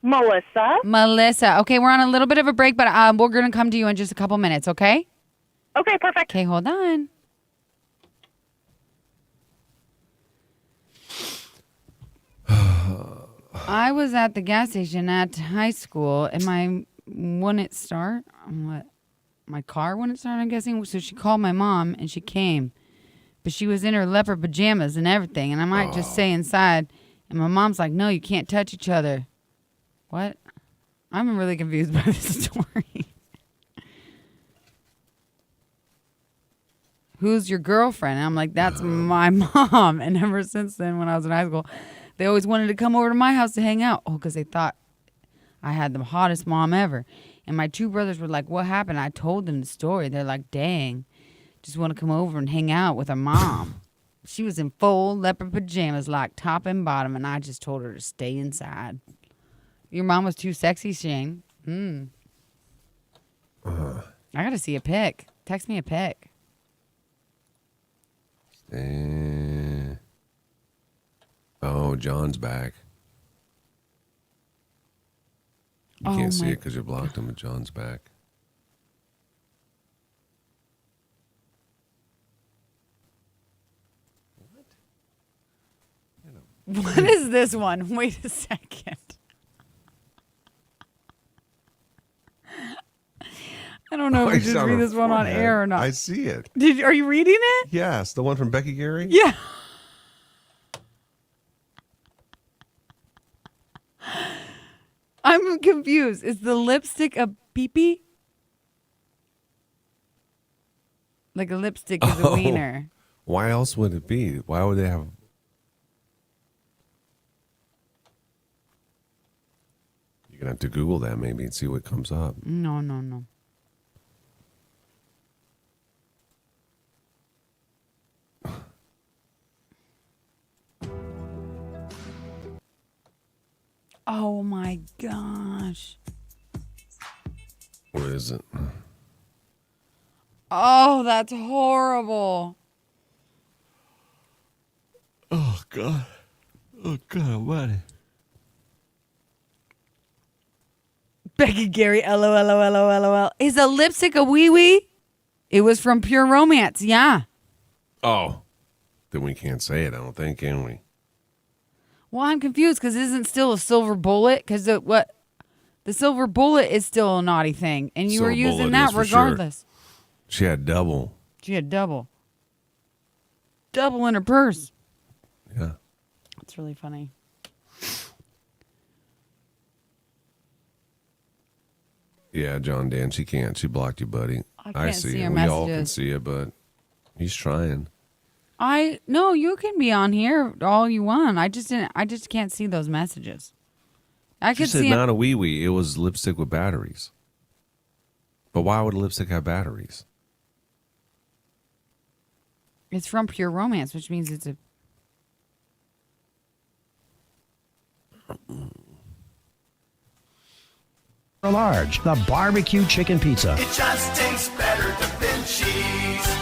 Melissa. Melissa. Okay, we're on a little bit of a break, but we're going to come to you in just a couple minutes, okay? Okay, perfect. Okay, hold on. I was at the gas station at high school, and my car wouldn't start, I'm guessing. So she called my mom, and she came. But she was in her leopard pajamas and everything, and I might just stay inside. And my mom's like, no, you can't touch each other. What? I'm really confused by this story. Who's your girlfriend? And I'm like, that's my mom. And ever since then, when I was in high school, they always wanted to come over to my house to hang out. Oh, because they thought I had the hottest mom ever. And my two brothers were like, what happened? I told them the story. They're like, dang, just want to come over and hang out with her mom. She was in full leopard pajamas, like top and bottom, and I just told her to stay inside. Your mom was too sexy, Shane. I got to see a pic. Text me a pic. Oh, John's back. You can't see it because you blocked him, but John's back. What is this one? Wait a second. I don't know if we should read this one on air or not. I see it. Are you reading it? Yes, the one from Becky Gary? Yeah. I'm confused. Is the lipstick a pee-pee? Like a lipstick is a wiener. Why else would it be? Why would they have... You're going to have to Google that maybe and see what comes up. No. Oh my gosh. What is it? Oh, that's horrible. Oh, God. Oh, God, what? Becky Gary, LOL. Is a lipstick a wee-wee? It was from Pure Romance, yeah. Oh. Then we can't say it, I don't think, can we? Well, I'm confused because isn't still a silver bullet? Because the silver bullet is still a naughty thing, and you Silver were using bullet that is for sure. regardless. She had double. She had double in her purse. Yeah. That's really funny. Yeah, John Dan, she can't. She blocked you, buddy. I can't see see it. her We all can messages. see it, but he's trying. No, you can be on here all you want. I just can't see those messages. I She could said see not a wee-wee. It was lipstick with batteries. But why would a lipstick have batteries? it's from Pure Romance, which means it's a Large, the barbecue chicken pizza. It just tastes better than cheese.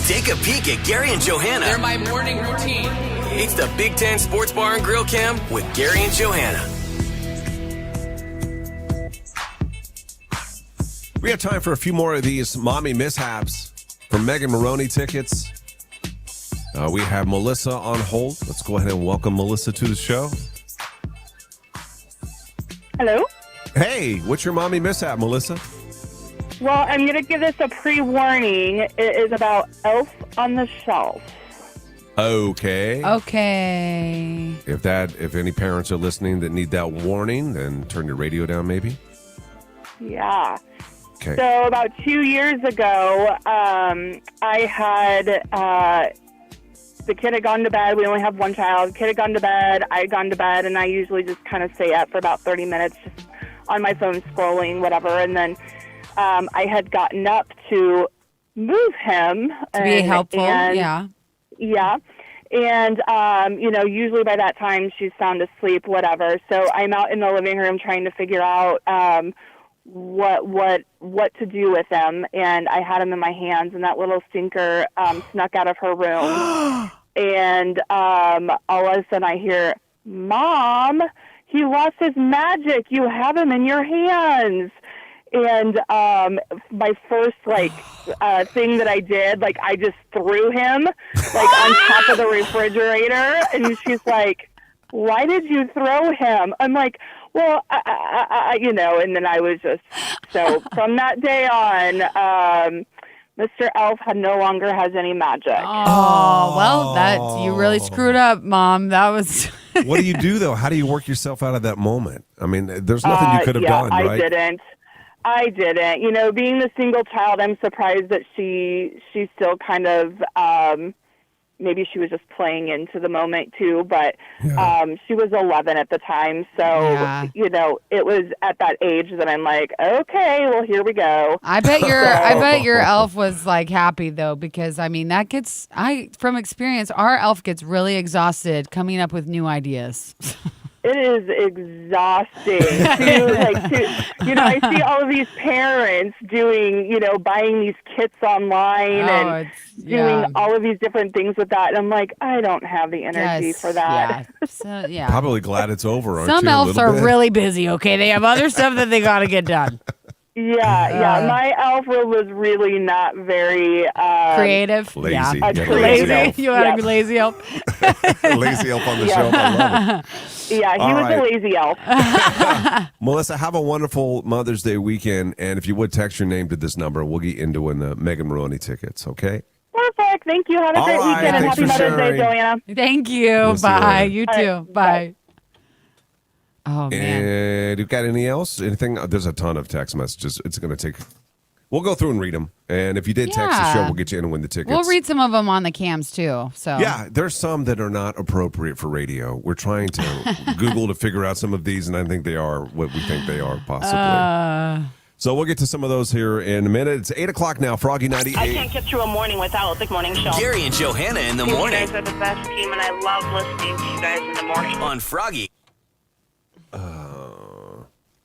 Take a peek at Gary and Johanna. They're my morning routine. It's the Big Ten Sports Bar and Grill Cam with Gary and Johanna. We have time for a few more of these mommy mishaps from Megan Maroney tickets. We have Melissa on hold. Let's go ahead and welcome Melissa to the show. Hello? Hey, what's your mommy mishap, Melissa? Well, I'm going to give this a pre-warning. It is about Elf on the Shelf. Okay. Okay. If any parents are listening that need that warning, then turn your radio down, maybe. Yeah. Okay. So about 2 years ago, I had the kid had gone to bed. We only have one child. Kid had gone to bed. I had gone to bed, and I usually just kind of stay up for about 30 minutes, just on my phone scrolling, whatever. And then I had gotten up to move him To be helpful, and, yeah. Yeah. And, usually by that time she's sound asleep, whatever. So I'm out in the living room trying to figure out what to do with him. And I had him in my hands, and that little stinker snuck out of her room. And all of a sudden I hear, "Mom, he lost his magic. You have him in your hands." And my first thing that I did, I just threw him on top of the refrigerator. And she's like, "Why did you throw him?" I'm like, "Well, And then I was just so from that day on, Mr. Elf no longer has any magic. Oh, well, you really screwed up, Mom. That was. What do you do, though? How do you work yourself out of that moment? I mean, there's nothing you could have done, right? I didn't. Being the single child, I'm surprised that she still kind of, maybe she was just playing into the moment too, but she was 11 at the time. So, it was at that age that I'm like, okay, well, here we go. I bet your elf was happy though, because from experience, our elf gets really exhausted coming up with new ideas. It is exhausting. I see all of these parents doing, buying these kits online and doing all of these different things with that. And I'm like, I don't have the energy for that. Yeah. So, yeah. Probably glad it's over, aren't Some you? elves are really busy, okay? They have other stuff that they got to get done. Yeah. My elf was really not very creative. Lazy. Yeah. Lazy. You had a lazy elf. Lazy elf on the show. I love it. Yeah, he was a lazy elf. Melissa, have a wonderful Mother's Day weekend. And if you would text your name to this number, we'll get into winning the Megan Maroney tickets, okay? Perfect. Thank you. Have a great weekend and happy Mother's Day, Joanna. Thank you. Bye. You too. Bye. Oh, man. And you got anything else? Anything? There's a ton of text messages. It's going to take. We'll go through and read them. And if you did text the show, we'll get you in and win the tickets. We'll read some of them on the cams too. So yeah, there's some that are not appropriate for radio. We're trying to Google to figure out some of these, and I think they are what we think they are, possibly. So we'll get to some of those here in a minute. It's 8 o'clock now. Froggy 98. I can't get through a morning without the morning show. Gary and Johanna in the morning. You guys are the best team, and I love listening to you guys in the morning. On Froggy.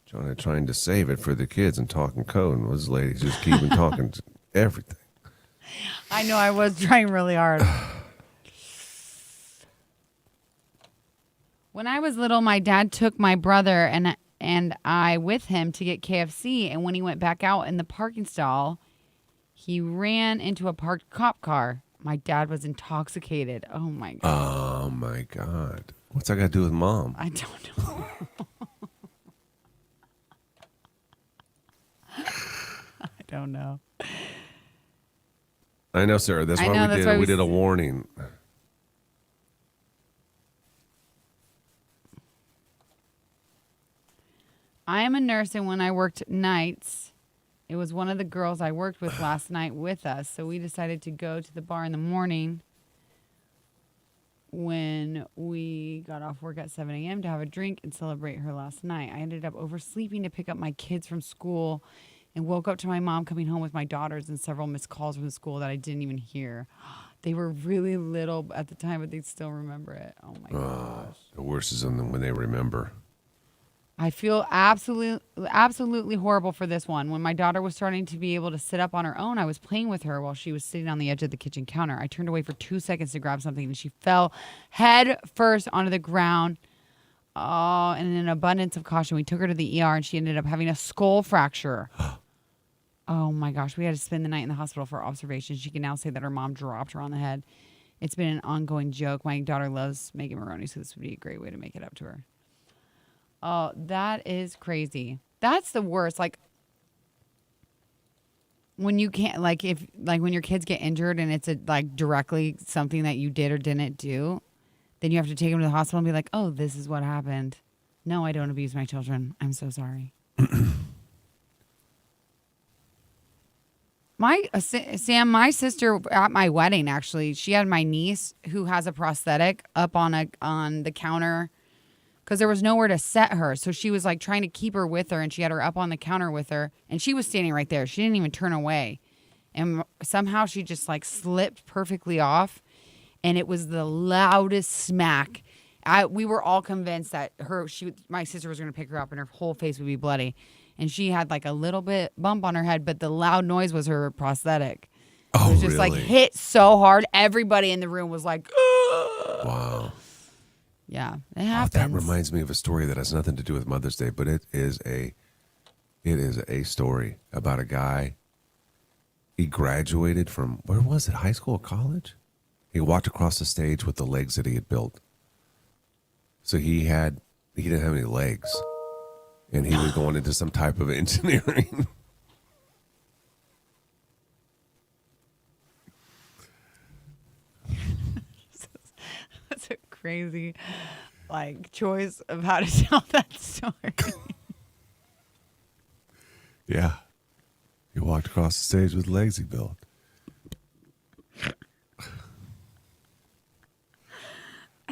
Johnny trying to save it for the kids and talking code, and this lady's just keeping talking to everything. I know, I was trying really hard. When I was little, my dad took my brother and I with him to get KFC, and when he went back out in the parking stall, he ran into a parked cop car. My dad was intoxicated. Oh, my God. Oh, my God. What's that got to do with Mom? I don't know. I don't know. I know, Sarah. That's why we did a warning. I am a nurse, and when I worked nights, it was one of the girls I worked with last night with us. So we decided to go to the bar in the morning when we got off work at 7 a.m. to have a drink and celebrate her last night. I ended up oversleeping to pick up my kids from school and woke up to my mom coming home with my daughters and several missed calls from the school that I didn't even hear. They were really little at the time, but they still remember it. Oh, my gosh. The worst is when they remember. I feel absolutely horrible for this one. When my daughter was starting to be able to sit up on her own, I was playing with her while she was sitting on the edge of the kitchen counter. I turned away for 2 seconds to grab something, and she fell head first onto the ground. Oh, and in an abundance of caution, we took her to the ER, and she ended up having a skull fracture. Oh, my gosh. We had to spend the night in the hospital for observation. She can now say that her mom dropped her on the head. It's been an ongoing joke. My daughter loves making Maroney, so this would be a great way to make it up to her. Oh, that is crazy. That's the worst. Like when you can't, like when your kids get injured and it's like directly something that you did or didn't do, then you have to take them to the hospital and be like, oh, this is what happened. No, I don't abuse my children. I'm so sorry. Sam, my sister at my wedding, actually, she had my niece who has a prosthetic up on the counter because there was nowhere to set her. So she was like trying to keep her with her, and she had her up on the counter with her, and she was standing right there. She didn't even turn away. And somehow she just like slipped perfectly off, and it was the loudest smack. We were all convinced that my sister was going to pick her up and her whole face would be bloody. And she had like a little bit bump on her head, but the loud noise was her prosthetic. Oh, it was just really? like hit so hard. Everybody in the room was like, ugh. Wow. Yeah, it happens. That reminds me of a story that has nothing to do with Mother's Day, but it is a story about a guy. He graduated from, where was it, high school or college? He walked across the stage with the legs that he had built. So he didn't have any legs, and he was going into some type of engineering. That's a crazy, like, choice of how to tell that story. Yeah. He walked across the stage with legs he built.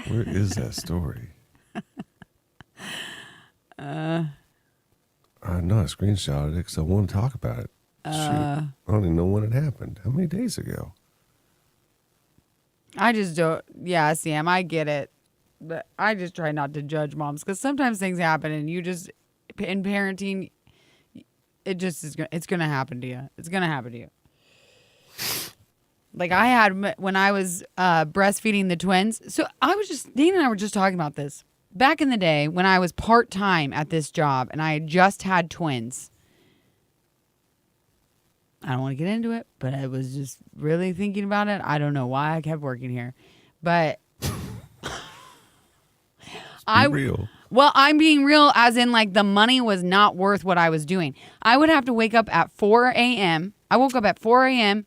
Where is that story? I know I screenshotted it because I want to talk about it. Shoot. I don't even know when it happened. How many days ago? I just don't. Yeah, Sam, I get it. But I just try not to judge moms because sometimes things happen and you just, in parenting, it just is. It's going to happen to you. It's going to happen to you. Like I had when I was breastfeeding the twins. So Dana and I were just talking about this. Back in the day when I was part-time at this job and I had just had twins. I don't want to get into it, but I was just really thinking about it. I don't know why I kept working here. But real. Well, I'm being real as in like the money was not worth what I was doing. I would have to wake up at 4 a.m. I woke up at 4 a.m.,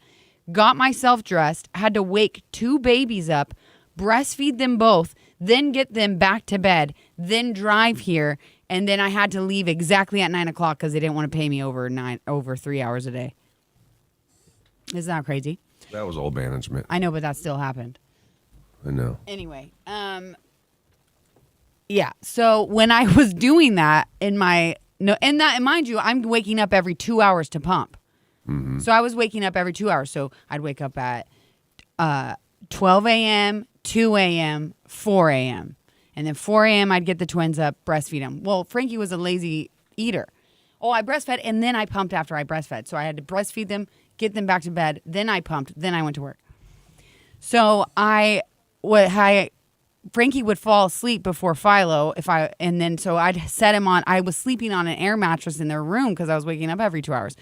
got myself dressed, had to wake two babies up, breastfeed them both, then get them back to bed, then drive here, and then I had to leave exactly at 9 o'clock because they didn't want to pay me over 3 hours a day. Isn't that crazy? That was old management. I know, but that still happened. I know. Anyway, yeah. So when I was doing that and mind you, I'm waking up every 2 hours to pump. Mm-hmm. So I was waking up every 2 hours. So I'd wake up at 12 a.m., 2 a.m., 4 a.m. And then 4 a.m. I'd get the twins up, breastfeed them. Well, Frankie was a lazy eater. Oh, I breastfed and then I pumped after I breastfed. So I had to breastfeed them, get them back to bed. Then I pumped. Then I went to work. So Frankie would fall asleep before Philo so I'd set him on. I was sleeping on an air mattress in their room because I was waking up every 2 hours.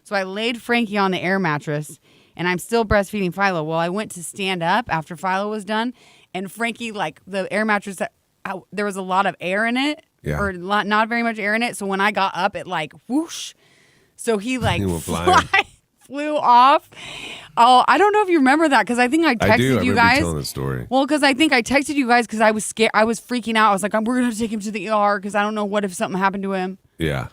So I laid Frankie on the air mattress, and I'm still breastfeeding Philo. Well, I went to stand up after Philo was done, and Frankie, like the air mattress, there was a lot of air in it, or not very much air in it. So when I got up, it like whoosh. So he like flew off. Oh, I don't know if you remember that because I think I texted you guys. Telling the story. Well, because I think I texted you guys because I was scared. I was freaking out. I was like, we're gonna have to take him to the ER because I don't know what if something happened to him. Yeah.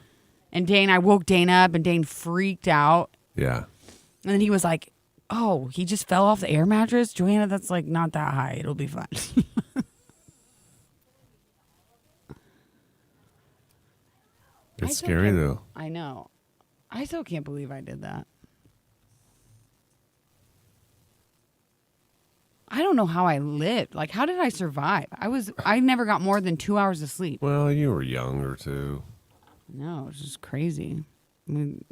And I woke Dane up, and Dane freaked out. Yeah. And then he was like, "Oh, he just fell off the air mattress, Johanna. That's like not that high. It'll be fine." It's scary though. I know. I still can't believe I did that. I don't know how I lived. Like, how did I survive? I never got more than 2 hours of sleep. Well, you were younger too. No, it's just crazy. I mean,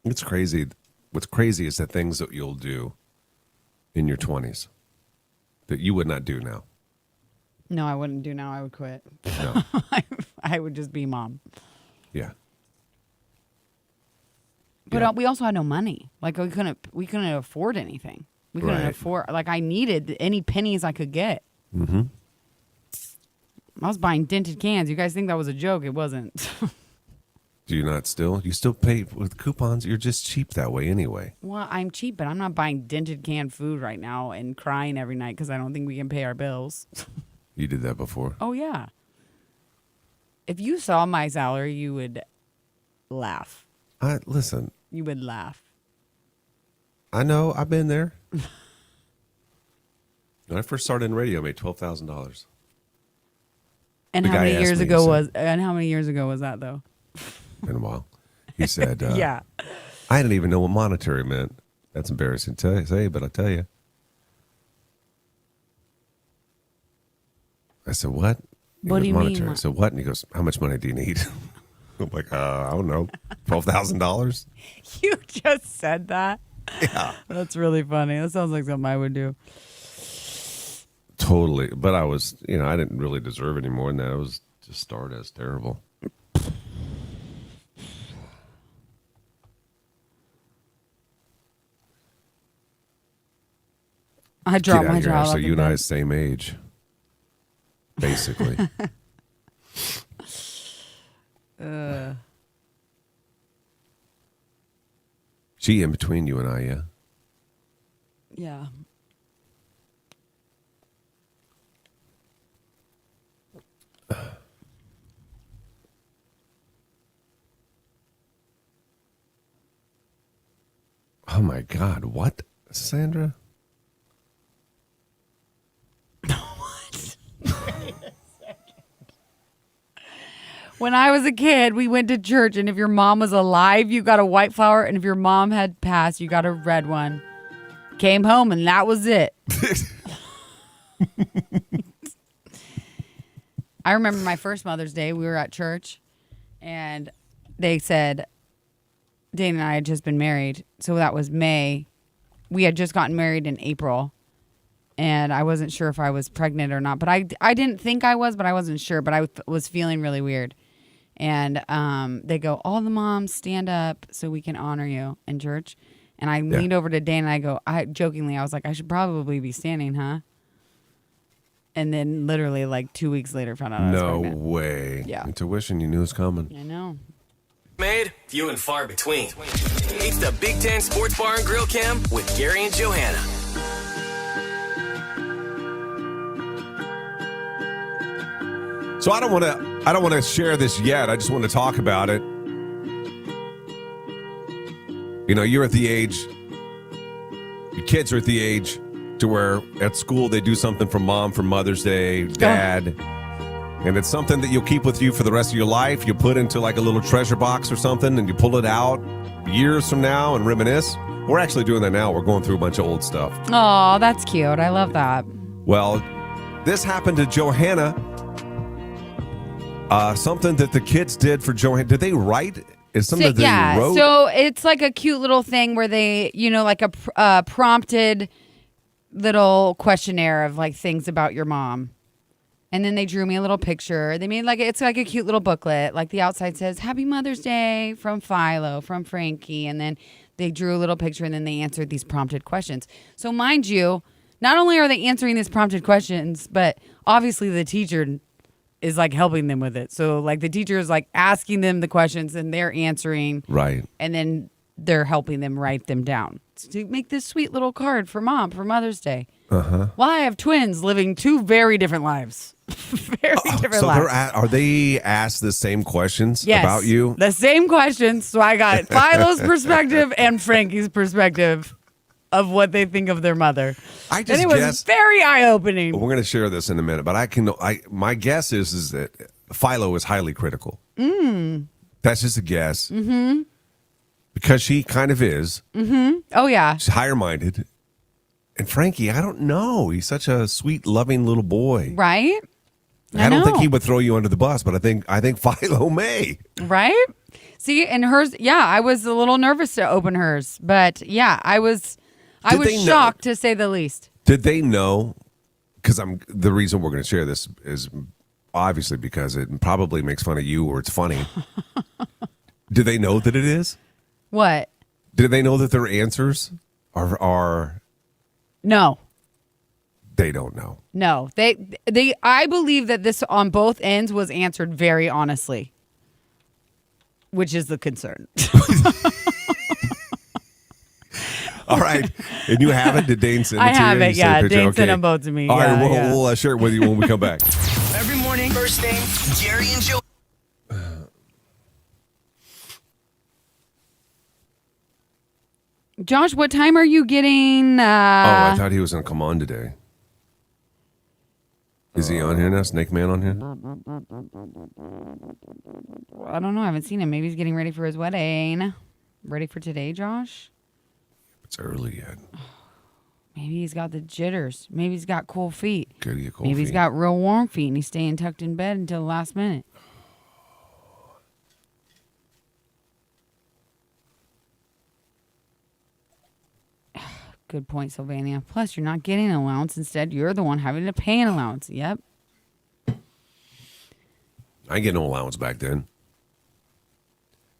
It's crazy. What's crazy is the things that you'll do in your 20s that you would not do now. no, I wouldn't do now. I would quit. No. I would just be mom. Yeah. But Yeah. we also had no money. Like we couldn't afford anything. We couldn't Right. afford. Like I needed any pennies I could get. Mm-hmm. I was buying dented cans. You guys think that was a joke? It wasn't. Do you not still? You still pay with coupons? You're just cheap that way anyway. Well, I'm cheap, but I'm not buying dented canned food right now and crying every night because I don't think we can pay our bills. You did that before. Oh yeah. If you saw my salary, you would laugh. Listen, You would laugh. I know. I've been there. When I first started in radio, I made $12,000. And The how guy many asked years me, ago he was? And how many years ago was that though? In a while. He said, Yeah. I didn't even know what monetary meant. That's embarrassing to say, but I'll tell you. I said, what? He What goes, do you mean? monetary. I said, what? And he goes, how much money do you need? I'm like, I don't know, $12,000? You just said that. Yeah. That's really funny. That sounds like something I would do. Totally. But I was, I didn't really deserve any more than that. It was just started as terrible. I dropped Get out my of here. jaw. So you and I are the same age, basically. She in between you and I, yeah? Yeah. Oh my God, what, Sandra? When I was a kid, we went to church, and if your mom was alive, you got a white flower, and if your mom had passed, you got a red one. Came home, and that was it. I remember my first Mother's Day. We were at church, and they said, Dana and I had just been married, so that was May. We had just gotten married in April, and I wasn't sure if I was pregnant or not. But I didn't think I was, but I wasn't sure. But I was feeling really weird. And they go, all the moms stand up so we can honor you in church. And I leaned over to Dana and I go, I was like, I should probably be standing, huh? And then literally like 2 weeks later found out I was pregnant. No way. Yeah. Intuition, you knew it was coming. I know. Made few and far between. It's the Big Ten Sports Bar and Grill Cam with Gary and Johanna. So I don't want to share this yet. I just want to talk about it. You're at the age, your kids are at the age to where at school they do something for mom for Mother's Day, dad. And it's something that you'll keep with you for the rest of your life. You put into like a little treasure box or something and you pull it out years from now and reminisce. We're actually doing that now. We're going through a bunch of old stuff. Oh, that's cute. I love that. Well, this happened to Johanna. Something that the kids did for Johanna. Did they write? Is something that they wrote? So it's like a cute little thing where they, like a prompted little questionnaire of like things about your mom. And then they drew me a little picture. They made it's like a cute little booklet. Like the outside says, Happy Mother's Day from Philo, from Frankie. And then they drew a little picture and then they answered these prompted questions. So mind you, not only are they answering these prompted questions, but obviously the teacher is like helping them with it. So like the teacher is like asking them the questions and they're answering. Right. And then they're helping them write them down to make this sweet little card for mom for Mother's Day. Uh-huh. Well, I have twins living two very different lives. Very different so lives. are they asked the same questions Yes, about you? the same questions. So I got Philo's perspective and Frankie's perspective of what they think of their mother. I just and it was guess very eye-opening. We're going to share this in a minute, but my guess is that Philo is highly critical. That's just a guess. Mm-hmm. Because she kind of is. Mm-hmm. Oh, yeah. She's higher-minded. And Frankie, I don't know. He's such a sweet, loving little boy. Right? I don't think he would throw you under the bus, but I think Philo may. Right? See, and hers, I was a little nervous to open hers, but I was shocked to say the least. Did they know? Because the reason we're going to share this is obviously because it probably makes fun of you or it's funny. Do they know that it is? What? Do they know that their answers are? No. They don't know. No. They I believe that this on both ends was answered very honestly. Which is the concern. All right. And you have it? Did Dane send it to you? I have it, yeah. Dane Okay. sent them both to me. All right, we'll share it with you when we come back. Every morning, first thing, Gary and Joe. Josh, what time are you getting? I thought he was going to come on today. Is he on here now? Snake Man on here? I don't know. I haven't seen him. Maybe he's getting ready for his wedding. Ready for today, Josh? It's early yet. Maybe he's got the jitters. Maybe he's got cold feet. Could get cold Maybe feet. he's got real warm feet and he's staying tucked in bed until the last minute. Good point, Sylvania. Plus, you're not getting an allowance. Instead, you're the one having to pay an allowance. Yep. I get no allowance back then.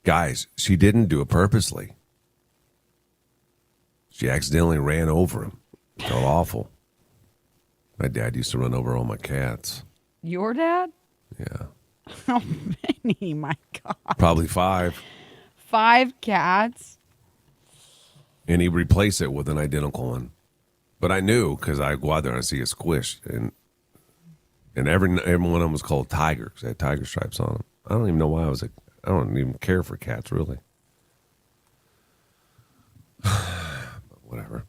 Guys, she didn't do it purposely. She accidentally ran over him. Felt awful. My dad used to run over all my cats. Your dad? Yeah. How many? My God. Probably 5. 5 cats? And he replaced it with an identical one. But I knew because I go out there and I see a squish. And every one of them was called Tiger because they had tiger stripes on them. I don't even know why I don't even care for cats, really. But whatever.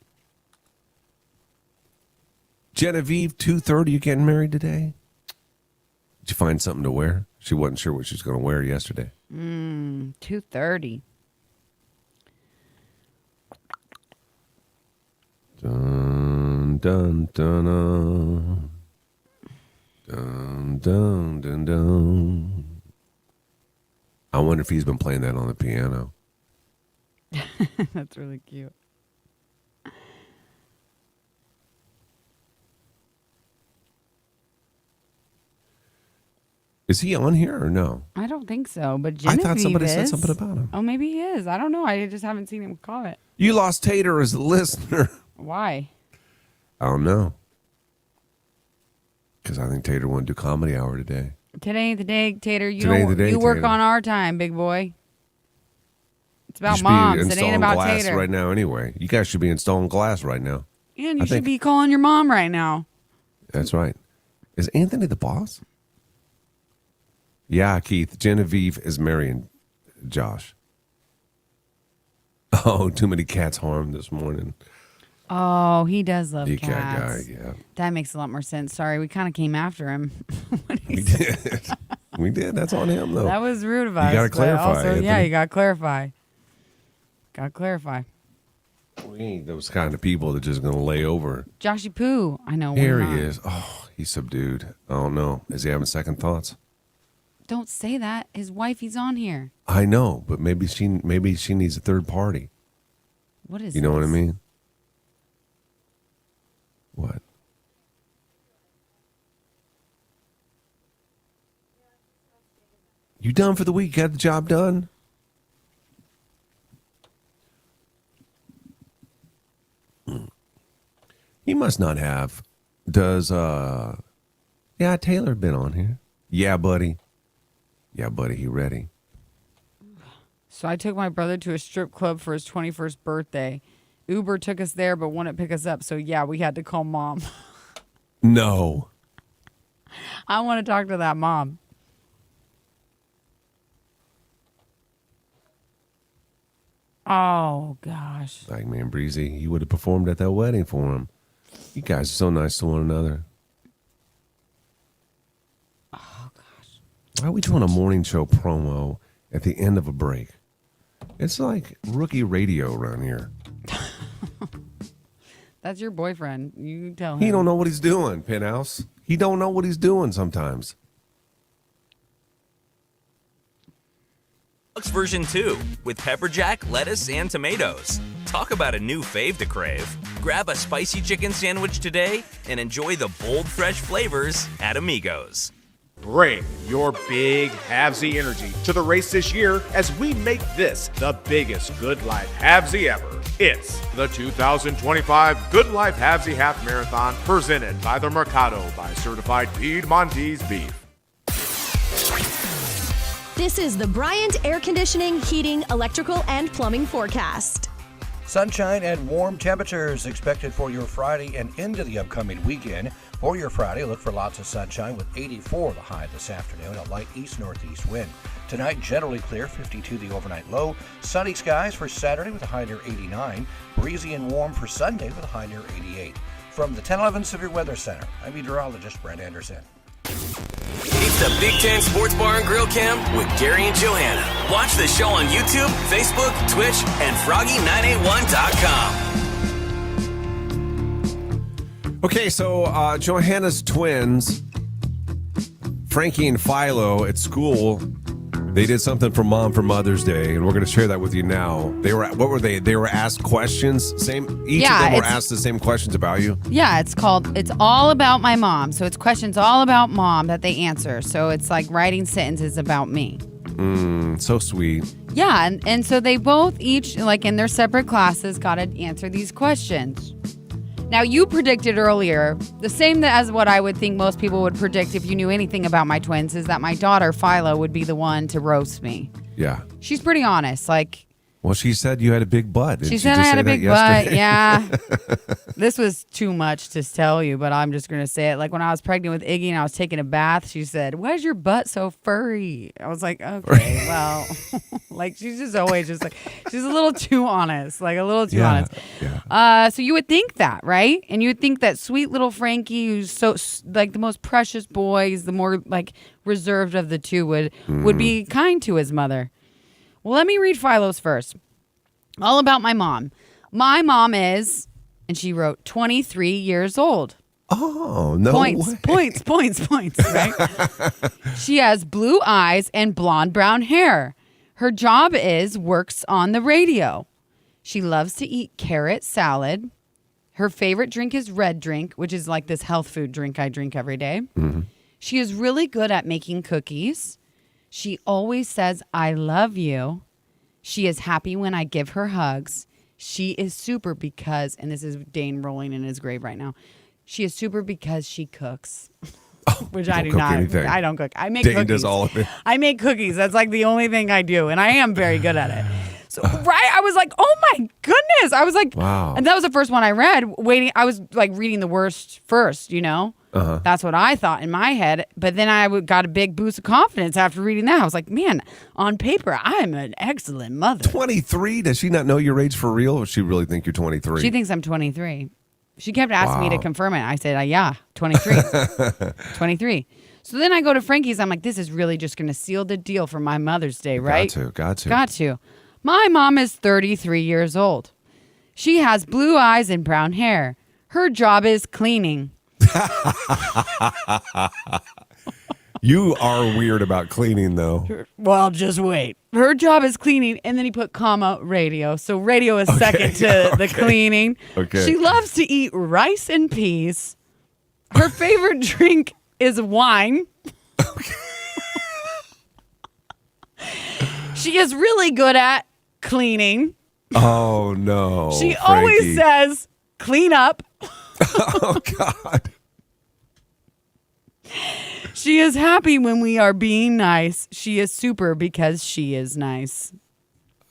Genevieve, 2:30, you getting married today? Did you find something to wear? She wasn't sure what she was going to wear yesterday. 2:30. Dun, dun, dun, dun. Dun, dun, dun, dun. I wonder if he's been playing that on the piano. That's really cute. Is he on here or no? I don't think so, but I Genevieve thought somebody said is. something about him. Oh, maybe he is. I don't know. I just haven't seen him comment. You lost Tater as a listener. Why? I don't know. Because I think Tater wanted to do comedy hour today. Today ain't the day, Tater. You Today ain't the day, you work Tater. on our time, big boy. It's You about should be moms. It ain't installing about glass Tater. right now anyway. You guys should be installing glass right now. And I you should think- be calling your mom right now. That's right. Is Anthony the boss? Yeah, Keith. Genevieve is marrying Josh. Oh, too many cats harmed this morning. Oh, he does love The cats. cat guy, yeah. That makes a lot more sense. Sorry, we kind of came after him. We did. We did. That's on him, though. That was rude of us. You got to but clarify. Also, yeah, Anthony. you got to clarify. Got to clarify. We ain't those kind of people that just going to lay over. Joshy Poo. I know. Here we're he not. is. Oh, he's subdued. I don't know. Is he having second thoughts? Don't say that. His wife, he's on here. I know, but maybe she needs a third party. What is You know what I this? mean? What? You done for the week? Got the job done? He must not have. Does yeah, Taylor been on here? Yeah, buddy. Yeah, buddy, he ready. So I took my brother to a strip club for his 21st birthday. Uber took us there, but wouldn't pick us up. So yeah, we had to call mom. No. I want to talk to that mom. Oh gosh. Like, man, Breezy, you would have performed at that wedding for him. You guys are so nice to one another. Oh gosh. Why are we doing a morning show promo at the end of a break? It's like rookie radio around here. That's your boyfriend. You tell him. He don't know what he's doing, Penthouse. He don't know what he's doing sometimes. Version 2 with pepper jack, lettuce, and tomatoes. Talk about a new fave to crave. Grab a spicy chicken sandwich today and enjoy the bold, fresh flavors at Amigos. Bring your big halvesy energy to the race this year as we make this the biggest Good Life halvesy ever. It's the 2025 Good Life Halvesy Half Marathon presented by the Mercado by Certified Piedmontese Beef. This is the Bryant Air Conditioning, Heating, Electrical, and Plumbing forecast. Sunshine and warm temperatures expected for your Friday and into the upcoming weekend. For your Friday, look for lots of sunshine with 84 the high this afternoon, a light east-northeast wind. Tonight, generally clear, 52 the overnight low. Sunny skies for Saturday with a high near 89. Breezy and warm for Sunday with a high near 88. From the 1011 Severe Weather Center, I'm meteorologist Brent Anderson. It's the Big Ten Sports Bar and Grill Cam with Gary and Johanna. Watch the show on YouTube, Facebook, Twitch, and Froggy981.com. Okay, so Johanna's twins, Frankie and Philo, at school, they did something for Mom for Mother's Day, and we're going to share that with you now. They were, what were they? They were asked questions. Each of them were asked the same questions about you. Yeah, it's all about my mom. So it's questions all about mom that they answer. So it's like writing sentences about me. So sweet. Yeah, and so they both each, like in their separate classes, got to answer these questions. Now, you predicted earlier, the same as what I would think most people would predict if you knew anything about my twins, is that my daughter, Philo, would be the one to roast me. Yeah. She's pretty honest. Well, she said you had a big butt. She said I had a big butt, yeah. This was too much to tell you, but I'm just going to say it. Like when I was pregnant with Iggy and I was taking a bath, she said, "Why is your butt so furry?" I was like, okay, well, she's just always just she's a little too honest, honest. Yeah. So you would think that, right? And you would think that sweet little Frankie, who's so the most precious boy, is the more reserved of the two, would be kind to his mother. Well, let me read Philo's first. All about my mom. My mom is, and she wrote, 23 years old. Oh, no points, way. Points, right? She has blue eyes and blonde brown hair. Her job works on the radio. She loves to eat carrot salad. Her favorite drink is red drink, which is like this health food drink I drink every day. Mm-hmm. She is really good at making cookies. She always says, "I love you." She is happy when I give her hugs. She is super because, and this is Dane rolling in his grave right now, she is super because she cooks. Which I do not. Anything. I don't cook. I make Dane cookies. does all of it. I make cookies. That's the only thing I do. And I am very good at it. So, right? I was like, oh my goodness. I was like, wow. And that was the first one I read. I was reading the worst first, Uh-huh. That's what I thought in my head. But then I got a big boost of confidence after reading that. I was like, man, on paper, I'm an excellent mother. 23? Does she not know your age for real, or does she really think you're 23? She thinks I'm 23. She kept asking me to confirm it. I said, yeah, 23. 23. So then I go to Frankie's. I'm like, this is really just going to seal the deal for my Mother's Day, right? Got to. My mom is 33 years old. She has blue eyes and brown hair. Her job is cleaning. You are weird about cleaning, though. Well, just wait. Her job is cleaning, and then he put comma radio. So radio is second to the cleaning. Okay. She loves to eat rice and peas. Her favorite drink is wine. Okay. She is really good at cleaning. Oh, no. She Frankie. always says, clean up. Oh, God. She is happy when we are being nice. She is super because she is nice.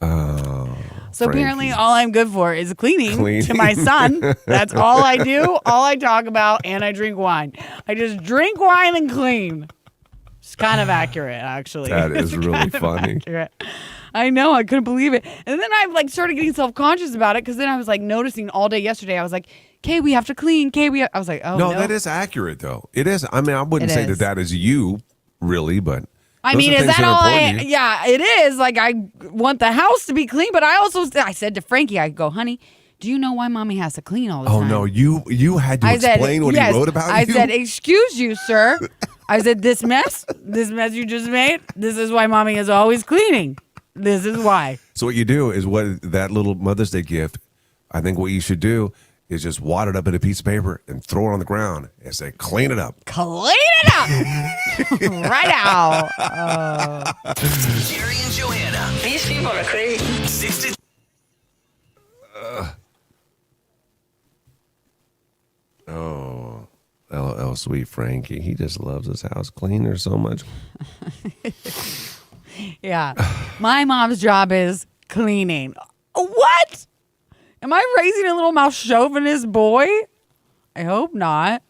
Oh. So apparently all I'm good for is cleaning to my son. That's all I do, all I talk about, and I drink wine. I just drink wine and clean. It's kind of accurate, actually. That is really funny. Accurate. I know. I couldn't believe it. And then I started getting self-conscious about it because then I was noticing all day yesterday. I was like, "Kay, we have to clean. Kay, I was like, oh, no. No, that is accurate, though. It is. I mean, I wouldn't say that is you, really, but I mean, is that all yeah, it is. I want the house to be clean, but I said to Frankie, I go, honey, do you know why mommy has to clean all the Oh time? no, you had to explain what yes. he wrote about I you. said, excuse you, sir. I said, this mess you just made, this is why mommy is always cleaning. This is why. So what you do is what that little Mother's Day gift, I think what you should do is just wad it up in a piece of paper and throw it on the ground and say, clean it up. Clean it up right now. Jerry and Johanna. These people are crazy. 6 to Oh, LOL, sweet Frankie. He just loves his house cleaner so much. Yeah. My mom's job is cleaning. What? Am I raising a little mouth chauvinist boy? I hope not.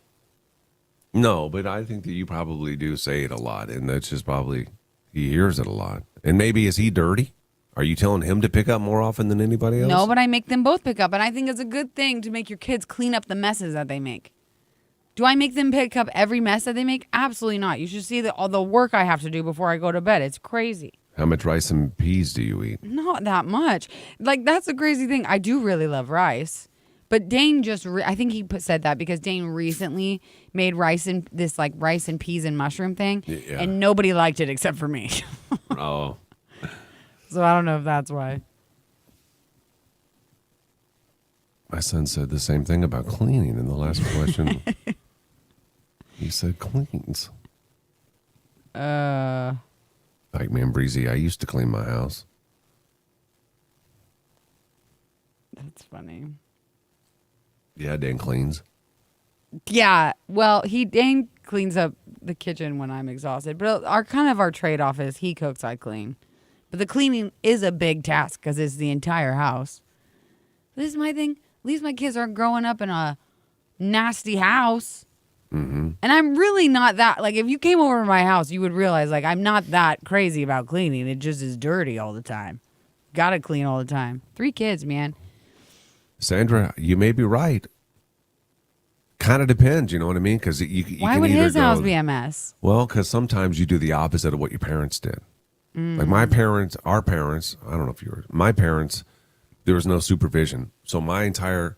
No, but I think that you probably do say it a lot, and that's just probably he hears it a lot. And maybe is he dirty? Are you telling him to pick up more often than anybody else? No, but I make them both pick up, and I think it's a good thing to make your kids clean up the messes that they make. Do I make them pick up every mess that they make? Absolutely not. You should see all the work I have to do before I go to bed. It's crazy. How much rice and peas do you eat? Not that much. Like, that's the crazy thing. I do really love rice. But Dane just, I think he said that because Dane recently made rice and rice and peas and mushroom thing. Yeah. And nobody liked it except for me. Oh. So I don't know if that's why. My son said the same thing about cleaning in the last question. He said cleans. Like, man, Breezy, I used to clean my house. That's funny. Yeah, Dan cleans. Yeah, well, Dane cleans up the kitchen when I'm exhausted. But our trade-off is he cooks, I clean. But the cleaning is a big task because it's the entire house. This is my thing. At least my kids aren't growing up in a nasty house. Mm-hmm. And I'm really not that, like, if you came over to my house, you would realize, like, I'm not that crazy about cleaning. It just is dirty all the time. Gotta clean all the time. 3 kids, man. Sandra, you may be right. Kind of depends, you know what I mean? Because you Why can would either his house go, be a mess? Well, because sometimes you do the opposite of what your parents did. Like my parents, our parents, I don't know if yours, my parents, there was no supervision. So my entire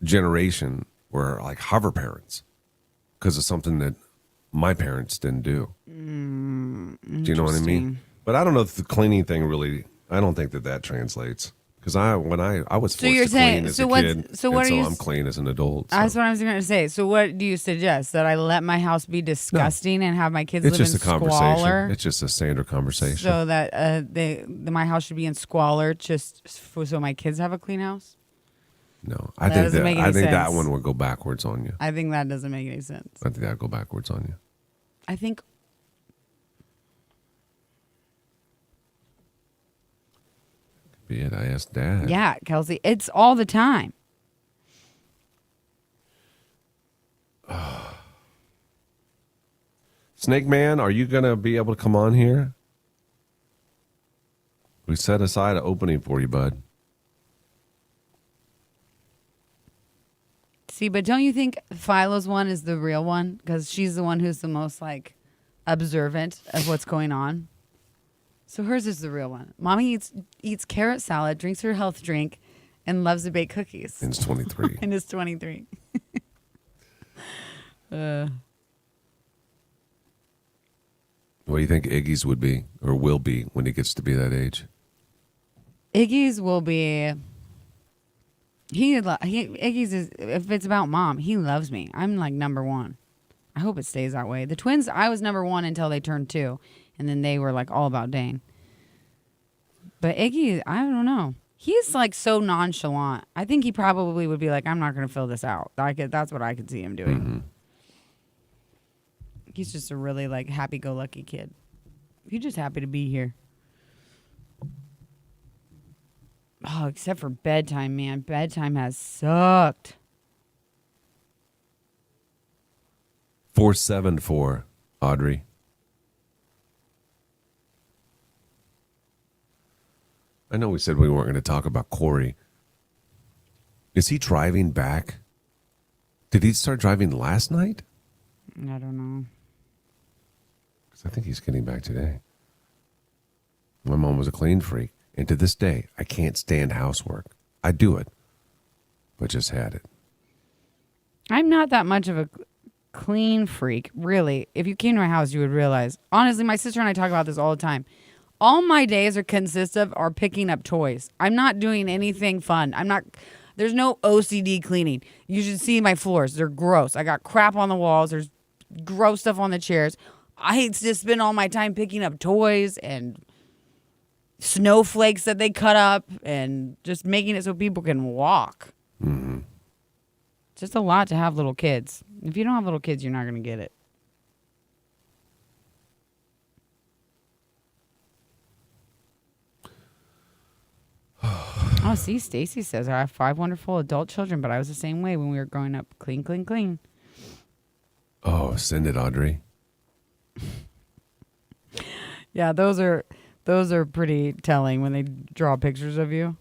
generation were like hover parents because of something that my parents didn't do. Do you know what I mean? But I don't know if the cleaning thing really, I don't think that translates. Because when I was forced to clean as a kid, so I'm clean as an adult. So. That's what I was going to say. So what do you suggest? That I let my house be disgusting and have my kids live in just a conversation. squalor? It's just a standard conversation. So that my house should be in squalor so my kids have a clean house? No, I think that one would go backwards on you. I think that doesn't make any sense. I think that would go backwards on you. I think... Be it. I asked Dad. Yeah, Kelsey, it's all the time. Snake Man, are you going to be able to come on here? We set aside an opening for you, bud. See, but don't you think Philo's one is the real one? Because she's the one who's the most, like, observant of what's going on. So hers is the real one. Mommy eats carrot salad, drinks her health drink, and loves to bake cookies. And it's 23. And it's 23. What do you think Iggy's would be or will be when he gets to be that age? Iggy's will be... Iggy's is, if it's about mom, he loves me. I'm like number 1. I hope it stays that way. The twins, I was number 1 until they turned 2. And then they were like all about Dane. But Iggy, I don't know. He's like so nonchalant. I think he probably would be like, I'm not going to fill this out. That's what I could see him doing. Mm-hmm. He's just a really like happy-go-lucky kid. He's just happy to be here. Oh, except for bedtime, man. Bedtime has sucked. 474, Audrey. I know we said we weren't going to talk about Corey. Is he driving back? Did he start driving last night? I don't know. Because I think he's getting back today. My mom was a clean freak. And to this day, I can't stand housework. I do it. but just had it. I'm not that much of a clean freak, really. If you came to my house, you would realize. Honestly, my sister and I talk about this all the time. All my days are picking up toys. I'm not doing anything fun. There's no OCD cleaning. You should see my floors. They're gross. I got crap on the walls. There's gross stuff on the chairs. I just spend all my time picking up toys and snowflakes that they cut up and just making it so people can walk. Mm-hmm. Just a lot to have little kids. If you don't have little kids, you're not going to get it. Oh, see, Stacy says, I have 5 wonderful adult children, but I was the same way when we were growing up. Clean, clean, clean. Oh, send it, Audrey. Yeah, those are pretty telling when they draw pictures of you.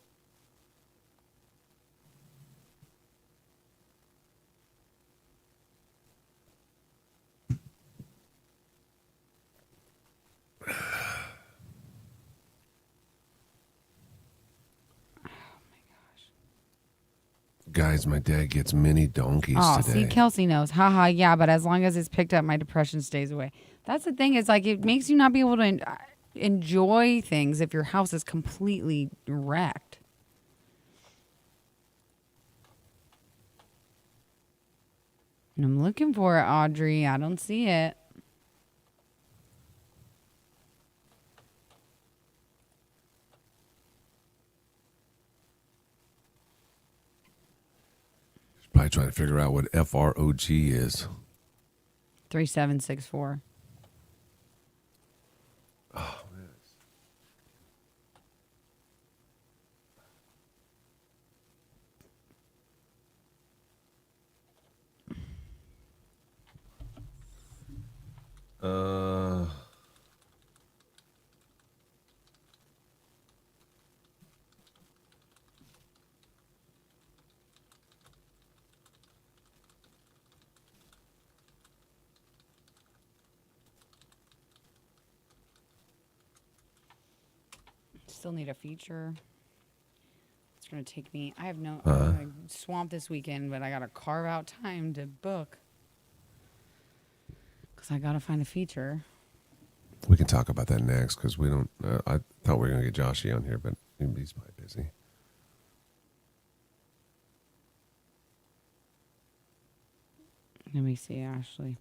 Guys, my dad gets mini donkeys today. See, Kelsey knows. Haha, yeah, but as long as it's picked up, my depression stays away. That's the thing. It's like it makes you not be able to enjoy things if your house is completely wrecked. And I'm looking for it, Audrey. I don't see it. Probably trying to figure out what FROG is. 3764. Oh, man. Still need a feature. It's going to take me. I have no. I'm swamped this weekend, but I got to carve out time to book. Because I got to find a feature. We can talk about that next because we don't. I thought we were going to get Joshy on here, but he's probably busy. Let me see, Ashley.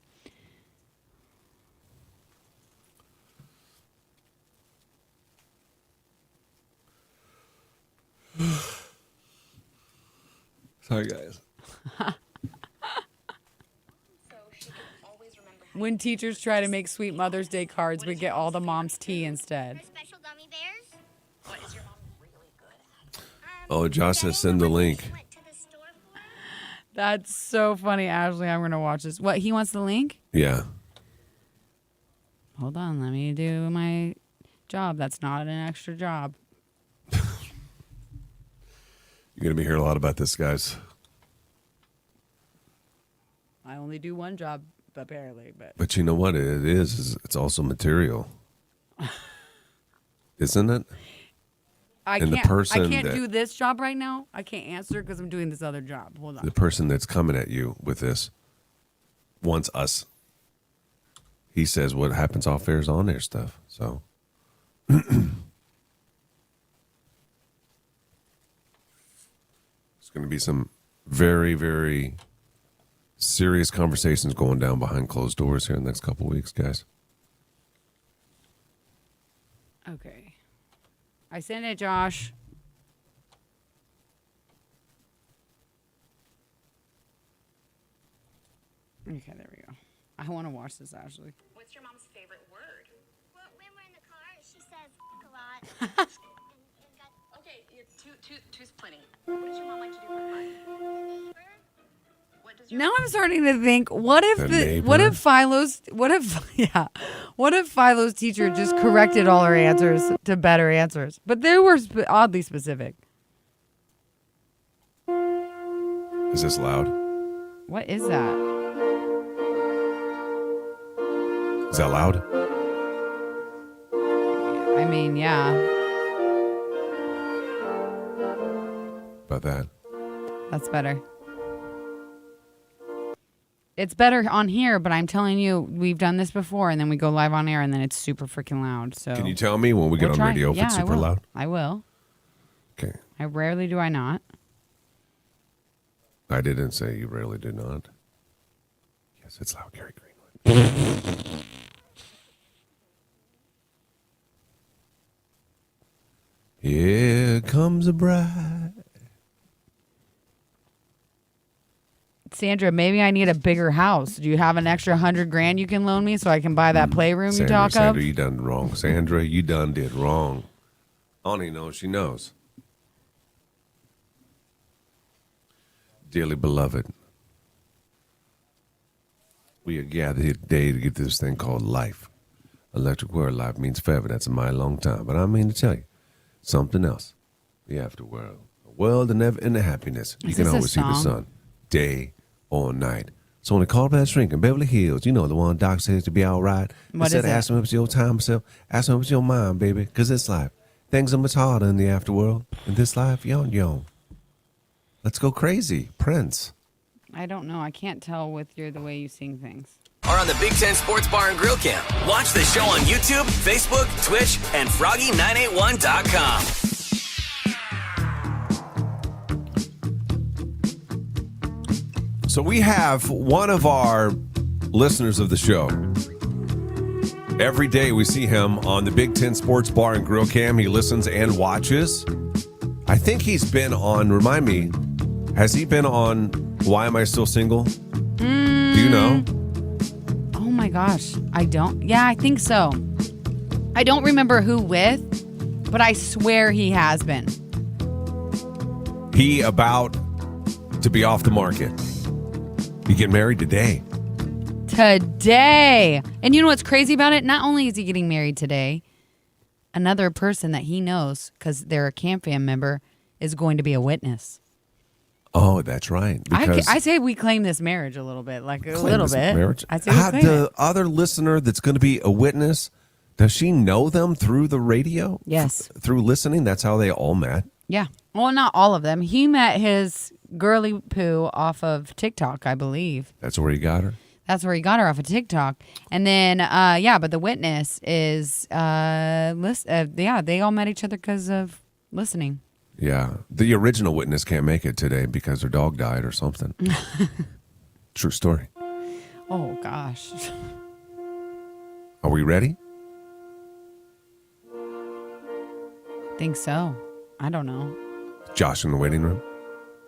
Sorry, guys. When teachers try to make sweet Mother's Day cards, we get all the mom's tea instead. Special gummy bears? What is your mom really good at? Oh, Josh says send the link. That's so funny, Ashley. I'm going to watch this. What, he wants the link? Yeah. Hold on. Let me do my job. That's not an extra job. You're going to be hearing a lot about this, guys. I only do one job, apparently. But you know what it is it's also material. Isn't it? I And can't do this job right now. I can't answer because I'm doing this other job. Hold on. The person that's coming at you with this wants us. He says what happens off air is on air stuff. So. It's going to be some very, very serious conversations going down behind closed doors here in the next couple of weeks, guys. Okay. I sent it, Josh. Okay, there we go. I want to watch this, Ashley. What's your mom's favorite word? Well, when we're in the car, she says a lot. Okay, two's plenty. What does your mom like to do for fun? Now I'm starting to think, what if Philo's teacher just corrected all her answers to better answers, but they were oddly specific. Is this loud? What is that? Is that loud? I mean, yeah. About that. That's better. It's better on here, but I'm telling you, we've done this before, and then we go live on air, and then it's super freaking loud. So Can you tell me when we get on radio if it's super loud? I will. Okay. I rarely do I not. I didn't say you rarely do not. Yes, it's loud, Gary Greenwood. Here comes a bride. Sandra, maybe I need a bigger house. Do you have an extra $100,000 you can loan me so I can buy that playroom you talk Sandra, of? you done wrong. Sandra, you done did wrong. Ani knows she knows. Dearly beloved, we are gathered here today to get this thing called life. Electric word life means forever. That's a mighty long time. But I mean to tell you something else. The afterworld. A world of never ending happiness. You can always see the sun. Day or night. So when they call up that shrink in Beverly Hills, you know the one doc says to be all right. Instead of asking him if it's your time, ask him if it's your mind, baby. Because it's life. Things are much harder in the afterworld. In this life, yon. Let's go crazy. Prince. I don't know. I can't tell with the way you sing things. Are on the Big Ten Sports Bar and Grill Camp. Watch the show on YouTube, Facebook, Twitch, and Froggy981.com. So we have one of our listeners of the show. Every day we see him on the Big Ten Sports Bar and Grill Cam. He listens and watches. I think he's been on, remind me, has he been on Why Am I Still Single? Do you know? Oh my gosh. I don't. Yeah, I think so. I don't remember who with, but I swear he has been. He about to be off the market. You get married today. Today. And you know what's crazy about it? Not only is he getting married today, another person that he knows, because they're a Camp Fam member, is going to be a witness. Oh, that's right. I say we claim this marriage a little bit, like a little bit. Marriage. I say we claim the other listener that's going to be a witness, does she know them through the radio? Yes. Through listening? That's how they all met? Yeah. Well, not all of them. He met his girly poo off of TikTok, I believe. That's where he got her? That's where he got her, off of TikTok. And then, but the witness is, they all met each other because of listening. Yeah. The original witness can't make it today because her dog died or something. True story. Oh, gosh. Are we ready? Think so. I don't know. Josh in the waiting room?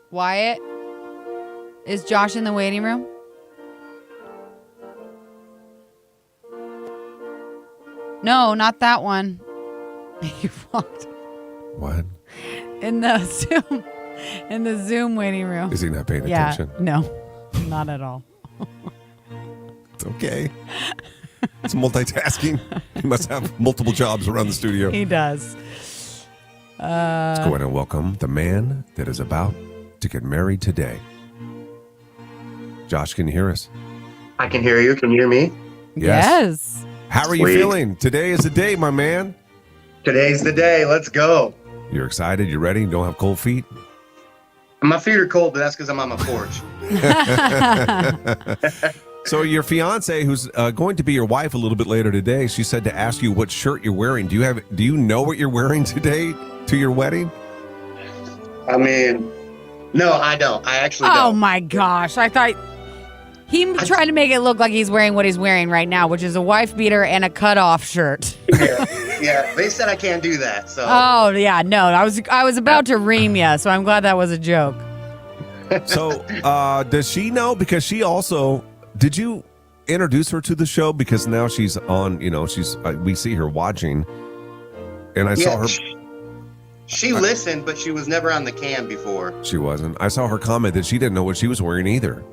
Wyatt? Is Josh in the waiting room? No, not that one. He walked. What? In the Zoom waiting room. Is he not paying Yeah, attention? no, not at all. It's okay. It's multitasking. He must have multiple jobs around the studio. He does. Let's go ahead and welcome the man that is about to get married today. Josh, can you hear us? I can hear you. Can you hear me? Yes. How are you Sweet. feeling? Today is the day, my man. Today's the day. Let's go. You're excited? You ready? You don't have cold feet? My feet are cold, but that's because I'm on my porch. So your fiance, who's going to be your wife a little bit later today, she said to ask you what shirt you're wearing. Do you know what you're wearing today to your wedding? I mean, no, I don't. I actually Oh don't. my gosh! I thought he tried to make it look like he's wearing what he's wearing right now, which is a wife beater and a cutoff shirt. Yeah, they said I can't do that. So. Oh yeah, no, I was about to ream you, so I'm glad that was a joke. So does she know? Because she also, did you introduce her to the show? Because now she's on, we see her watching, and I saw her. She listened, but she was never on the cam before. She wasn't. I saw her comment that she didn't know what she was wearing either.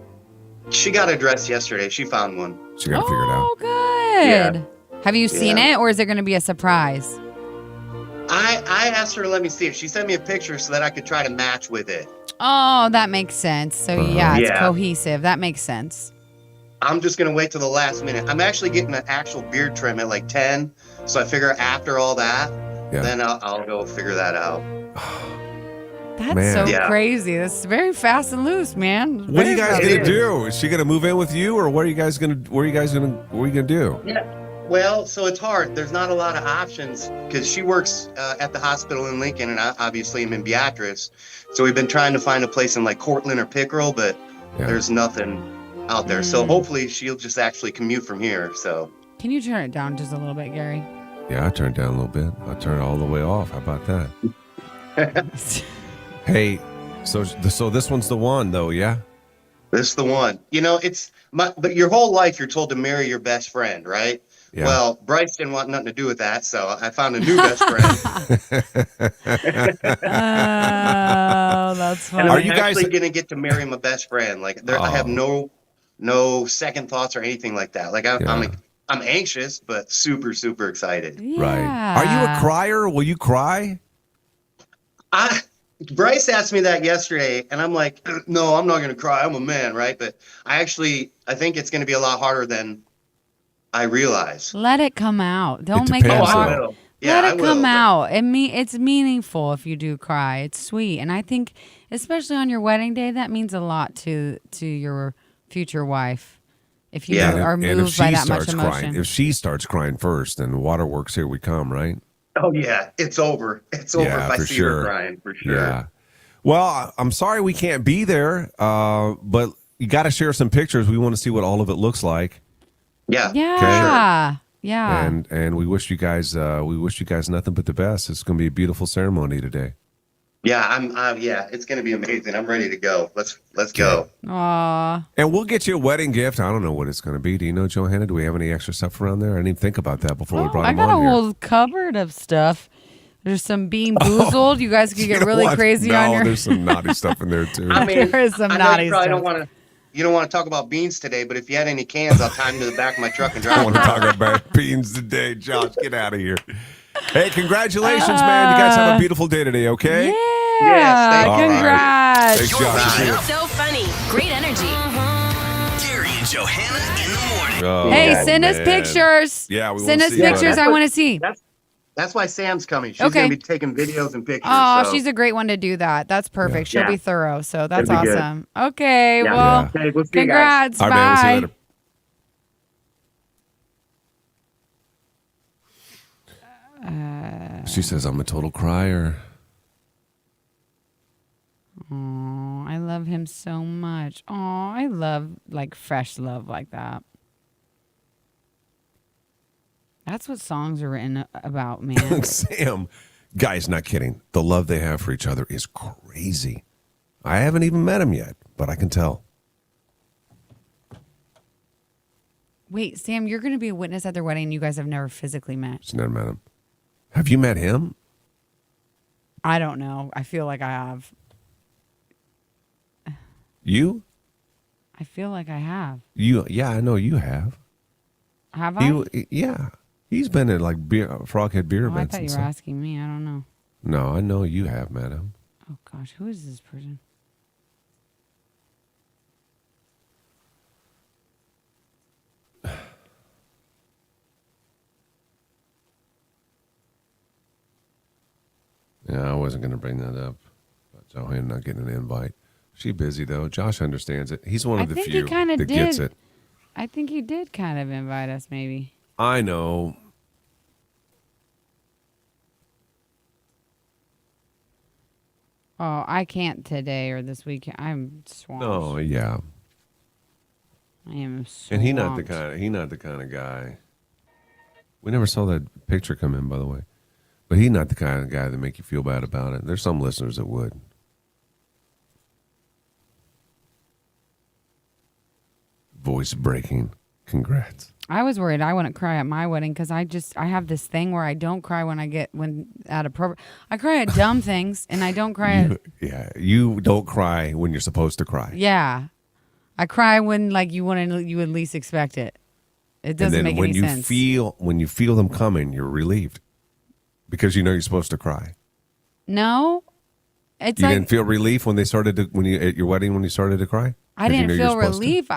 She got a dress yesterday. She found one. She got to figure it out. Oh, good. Yeah. Have you seen Yeah. it, or is it going to be a surprise? I asked her to let me see it. She sent me a picture so that I could try to match with it. Oh, that makes sense. So yeah, it's Yeah. cohesive. That makes sense. I'm just going to wait till the last minute. I'm actually getting an actual beard trim at like 10. So I figure after all that, then I'll go figure that out. That's Man. so crazy. That's very fast and loose, man. What are you Very guys fast. gonna do? Is she gonna move in with you, or what are you guys gonna do? Yeah. Well, so it's hard. There's not a lot of options because she works at the hospital in Lincoln, and I obviously am in Beatrice. So we've been trying to find a place in like Cortland or Pickerel, but there's nothing out there. So hopefully she'll just actually commute from here. So Can you turn it down just a little bit, Gary? Yeah, I turned it down a little bit. I turned it all the way off. How about that? Hey, so this one's the one though, yeah? this is the one. You know, but your whole life you're told to marry your best friend, right? Yeah. Well, Bryce didn't want nothing to do with that, so I found a new best friend. Oh, that's funny. And Are I'm you guys actually gonna get to marry my best friend? Like, I have no second thoughts or anything like that. Like, I'm anxious, but super, super excited. Right. Are you a crier? Will you cry? Bryce asked me that yesterday, and I'm like, no, I'm not gonna cry. I'm a man, right? But I think it's gonna be a lot harder than I realize. Let it come out. Don't make it depends, hard. though. Yeah, Let I it will, come but- out. It's meaningful if you do cry. It's sweet, and I think, especially on your wedding day, that means a lot to your future wife. If you are And if moved she by that much starts emotion. crying, if she starts crying first, then waterworks, here we come, right? Oh yeah, it's over. It's over if I see her crying for sure. Yeah. Well, I'm sorry we can't be there, but you got to share some pictures. We want to see what all of it looks like. Yeah. Yeah. Yeah. And we wish you guys nothing but the best. It's going to be a beautiful ceremony today. Yeah, it's gonna be amazing. I'm ready to go. Let's go. Aw. And we'll get you a wedding gift. I don't know what it's going to be. Do you know, Johanna? Do we have any extra stuff around there? I didn't even think about that before we brought I him got a on here. whole cupboard of stuff. There's some Bean Boozled. You guys could You get know really what? crazy No, on your. there's some naughty stuff in there too. I mean, There is some I know naughty you probably stuff. you don't want to talk about beans today, but if you had any cans, I'll tie them to the back of my truck and drive. I want to talk about beans today. Josh, get out of here. Hey, congratulations, man. You guys have a beautiful day today, okay? Yeah, All right. congrats. Thanks, Josh. See you. So funny. Great energy. Gary and Johanna in the morning. Oh, Hey, send us man. pictures. Yeah, we Send wanna us see it. pictures. I want to see. That's why Sam's coming. She's Okay. gonna be taking videos and pictures. Oh, so. she's a great one to do that. That's perfect. She'll Yeah. be thorough. So that's It'll be good. awesome. Okay, Yeah. well, Okay, we'll see you guys. congrats. All right, man. We'll see you Bye. later. She says, I'm a total crier. Oh, I love him so much. Oh, I love like fresh love like that. That's what songs are written about, man. Sam, guys, not kidding. The love they have for each other is crazy. I haven't even met him yet, but I can tell. Wait, Sam, you're going to be a witness at their wedding and you guys have never physically met. She's never met him. Have you met him? I don't know. I feel like I have. You? I feel like I have. Yeah, I know you have. Have I? Yeah. He's been at like Froghead beer Oh, I events. thought and you were stuff. asking me. I don't know. No, I know you have met him. Oh, gosh. Who is this person? Yeah, I wasn't going to bring that up. But Johanna not getting an invite. She busy though. Josh understands it. He's one of I the think few he kind of that did. gets it. I think he did kind of invite us, maybe. I know. Oh, I can't today or this week. I'm swamped. Oh yeah. I am swamped. And he not the kind of guy. We never saw that picture come in, by the way. But he's not the kind of guy that make you feel bad about it. There's some listeners that would. Voice breaking. Congrats. I was worried I wouldn't cry at my wedding because I have this thing where I don't cry when at appropriate. I cry at dumb things and I don't cry at. Yeah, you don't cry when you're supposed to cry. Yeah, I cry when like you would least expect it. It doesn't make any sense. When you feel them coming, you're relieved because you know you're supposed to cry. No, it's You like didn't feel relief when they started to at your wedding when you started to cry. I 'Cause you didn't know you're feel supposed to? relief.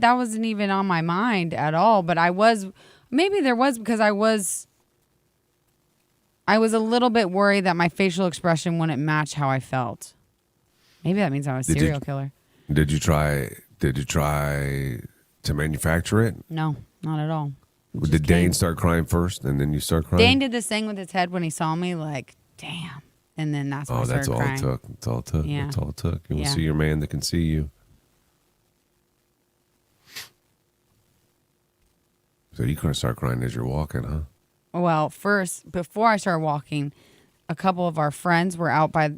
That wasn't even on my mind at all. But I was, maybe there was because I was a little bit worried that my facial expression wouldn't match how I felt. Maybe that means I'm a serial killer. Did you try to manufacture it? No, not at all. Did Dane start crying first, and then you start crying? Dane did this thing with his head when he saw me, like, damn. And then that's when I started crying. That's all it took. That's all it took. Yeah. That's all it took. You want to Yeah. see your man that can see you. So you couldn't start crying as you're walking, huh? Well, first, before I started walking, a couple of our friends were out by,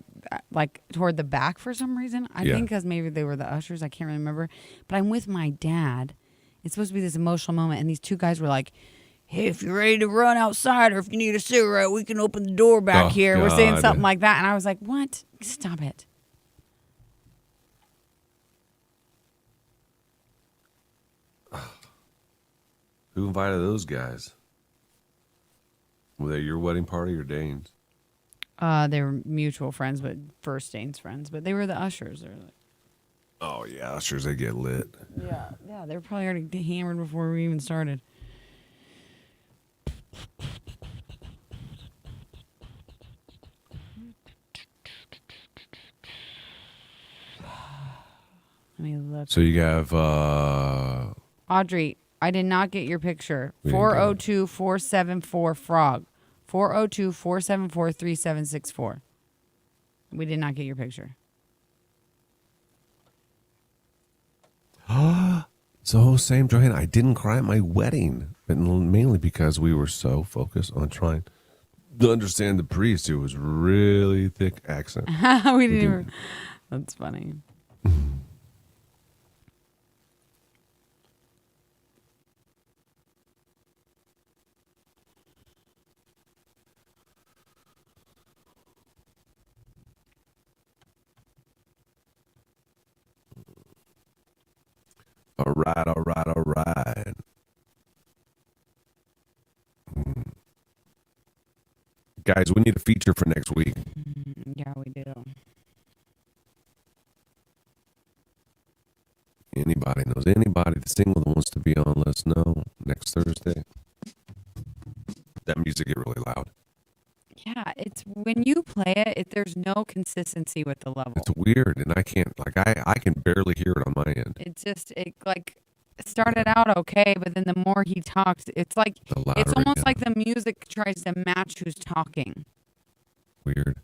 like, toward the back for some reason. I think because maybe they were the ushers. I can't remember. But I'm with my dad. It's supposed to be this emotional moment. And these two guys were like, hey, if you're ready to run outside or if you need a cigarette, we can open the door back here. God. We're saying something like that. And I was like, what? Stop it. Who invited those guys? Were they your wedding party or Dane's? They were mutual friends, but first Dane's friends. But they were the ushers. They're like, oh, yeah, ushers, they get lit. Yeah, they were probably already hammered before we even started. Let me look. So you have Audrey, I did not get your picture. We didn't get it. 402-474-FROG. 402-474-3764. We did not get your picture. So same, Johanna. I didn't cry at my wedding, but mainly because we were so focused on trying to understand the priest, who was really thick accent. we didn't even. That's funny. All right. Guys, we need a feature for next week. Yeah, we do. Anybody knows anybody that's single that wants to be on, let us know next Thursday. That music get really loud. Yeah, it's when you play it, there's no consistency with the level. It's weird, and I can't, I can barely hear it on my end. It started out okay, but then the more he talks, it's like it's almost like the music tries to match who's talking. Weird.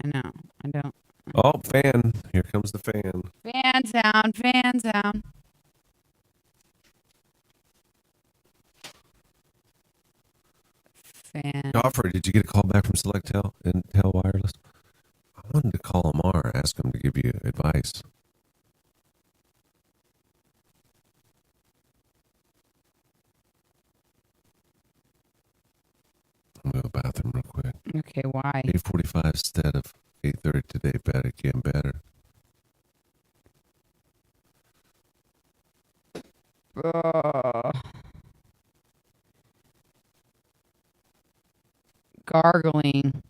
I know. I don't. Oh, fan. Here comes the fan. Fan sound. Fan sound. Fan. Offer, did you get a call back from Selectel and Tel Wireless? I wanted to call Amar, ask him to give you advice. I'm going to the bathroom real quick. Okay, why? 8:45 instead of 8:30 today. Better, getting better. Gargling.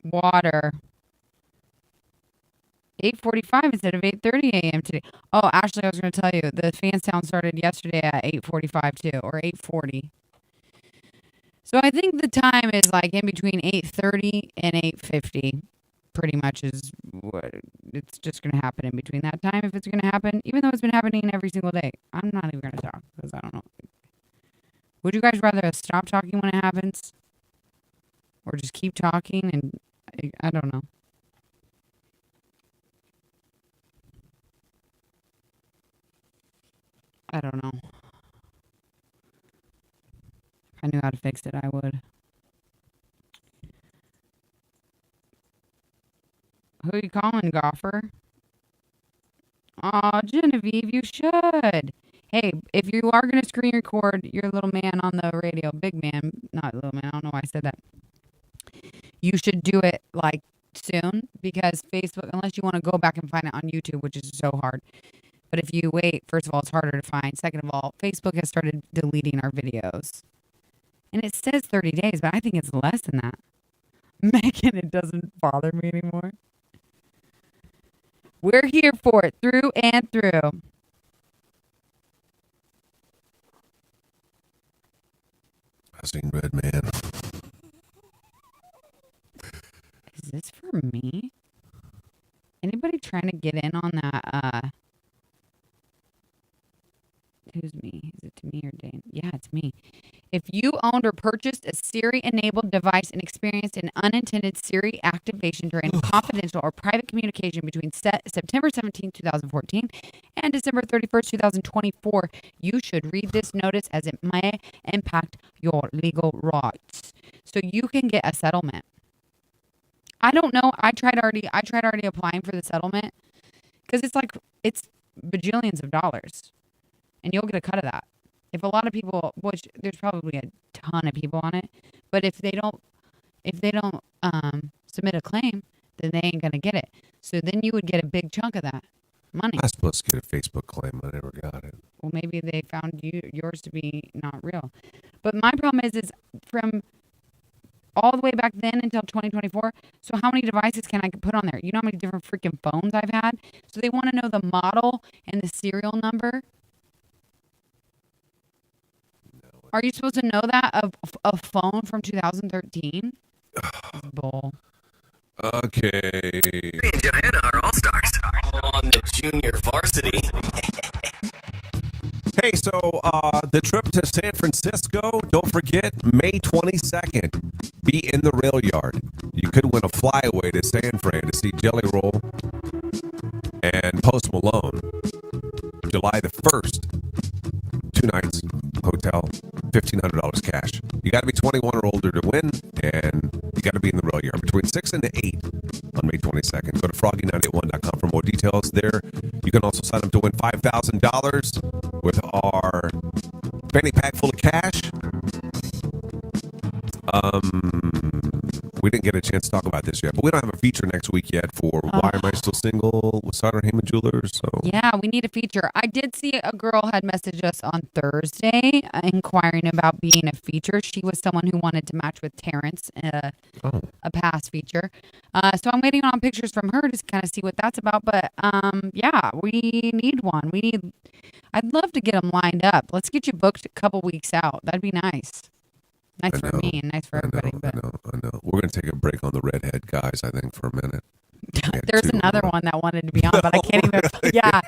Water. 8:45 instead of 8:30 a.m. today. Oh, Ashley, I was going to tell you, the fan sound started yesterday at 8:45 too, or 8:40. So I think the time is like in between 8:30 and 8:50. Pretty much is what it's just going to happen in between that time if it's going to happen, even though it's been happening every single day. I'm not even going to talk because I don't know. Would you guys rather us stop talking when it happens? Or just keep talking? And I don't know. I don't know. If I knew how to fix it, I would. Who are you calling, Goffer? Aw, Genevieve, you should. Hey, if you are going to screen record your little man on the radio, big man, not little man, I don't know why I said that. You should do it like soon because Facebook, unless you want to go back and find it on YouTube, which is so hard. But if you wait, first of all, it's harder to find. Second of all, Facebook has started deleting our videos. And it says 30 days, but I think it's less than that. Megan, it doesn't bother me anymore. We're here for it through and through. I seen Red Man. Is this for me? Anybody trying to get in on that? Who's me? Is it to me or Dane? Yeah, it's me. If you owned or purchased a Siri-enabled device and experienced an unintended Siri activation during confidential or private communication between September 17, 2014 and December 31st, 2024, you should read this notice as it may impact your legal rights. So you can get a settlement. I don't know. I tried already applying for the settlement because it's bajillions of dollars. And you'll get a cut of that. If a lot of people, which there's probably a ton of people on it, but if they don't submit a claim, then they ain't gonna get it. So then you would get a big chunk of that money. I was supposed to get a Facebook claim, but I never got it. Well, maybe they found yours to be not real. But my problem is from all the way back then until 2024. So how many devices can I put on there? You know how many different freaking phones I've had? So they want to know the model and the serial number. Are you supposed to know that of a phone from 2013? Bull. Okay. Gary and Johanna are all-stars on the junior varsity. Hey, so the trip to San Francisco, don't forget, May 22nd, be in the rail yard. You could win a flyaway to San Fran to see Jelly Roll and Post Malone. July the 1st, 2 nights, hotel, $1,500 cash. You got to be 21 or older to win, and you got to be in the rail yard between 6 and 8 on May 22nd. Go to froggy981.com for more details there. You can also sign up to win $5,000 with our fanny pack full of cash. We didn't get a chance to talk about this yet, but we don't have a feature next week yet for Why Am I Still Single with Sauter Heyman Jewelers. So yeah, we need a feature. I did see a girl had messaged us on Thursday inquiring about being a feature. She was someone who wanted to match with Terrence, a past feature. So I'm waiting on pictures from her to kind of see what that's about. But yeah, we need one. I'd love to get them lined up. Let's get you booked a couple weeks out. That'd be nice. Nice for me and nice for everybody. I know. We're going to take a break on the redhead guys, I think, for a minute. There's another one that wanted to be on, but I can't even. Yeah,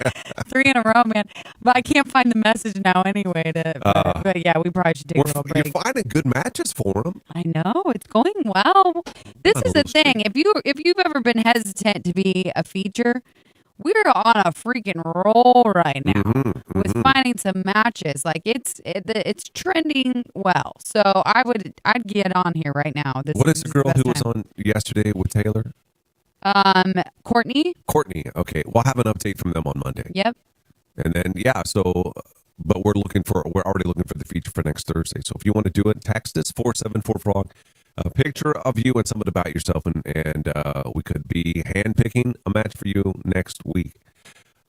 3 in a row, man. But I can't find the message now anyway. But yeah, we probably should take a little break. You're finding good matches for them. I know. It's going well. This is the thing. If you've ever been hesitant to be a feature, we're on a freaking roll right now with finding some matches. Like it's trending well. So I'd get on here right now. What is the girl who was on yesterday with Taylor? Courtney. Okay, we'll have an update from them on Monday. Yep. And then but we're already looking for the feature for next Thursday. So if you want to do it, text us 474-FROG. A picture of you and something about yourself, and we could be handpicking a match for you next week.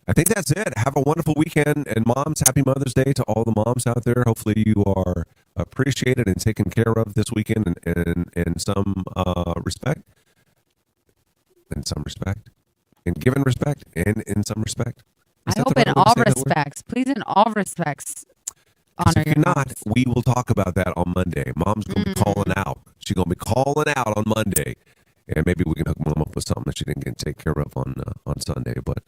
I think that's it. Have a wonderful weekend, and moms, happy Mother's Day to all the moms out there. Hopefully you are appreciated and taken care of this weekend in some respect. In some respect. And given respect, and in some respect. I hope in all respects. Please, in all respects, honor your moms. We will talk about that on Monday. Mom's going to be calling out. She's going to be calling out on Monday. And maybe we can hook Mom up with something that she didn't get to take care of on Sunday. But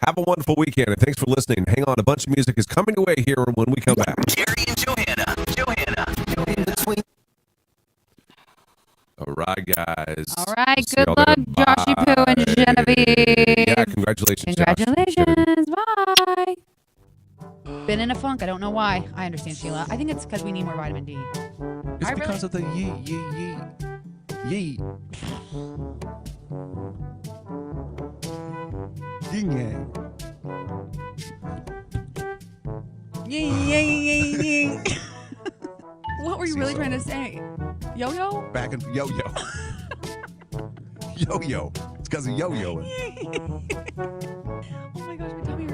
have a wonderful weekend, and thanks for listening. Hang on, a bunch of music is coming away here when we come back. Gary and Johanna. In between. All right, guys. All right, good luck, Joshy Poo and Genevieve. Yeah, congratulations, Congratulations. Bye. Been in a funk. I don't know why. I understand, Sheila. I think it's because we need more vitamin D. It's because of the yeet. Yay. What were you really trying to say? Yo-yo? Back in yo-yo. Yo-yo. It's because of yo-yoing. Oh my gosh, my tummy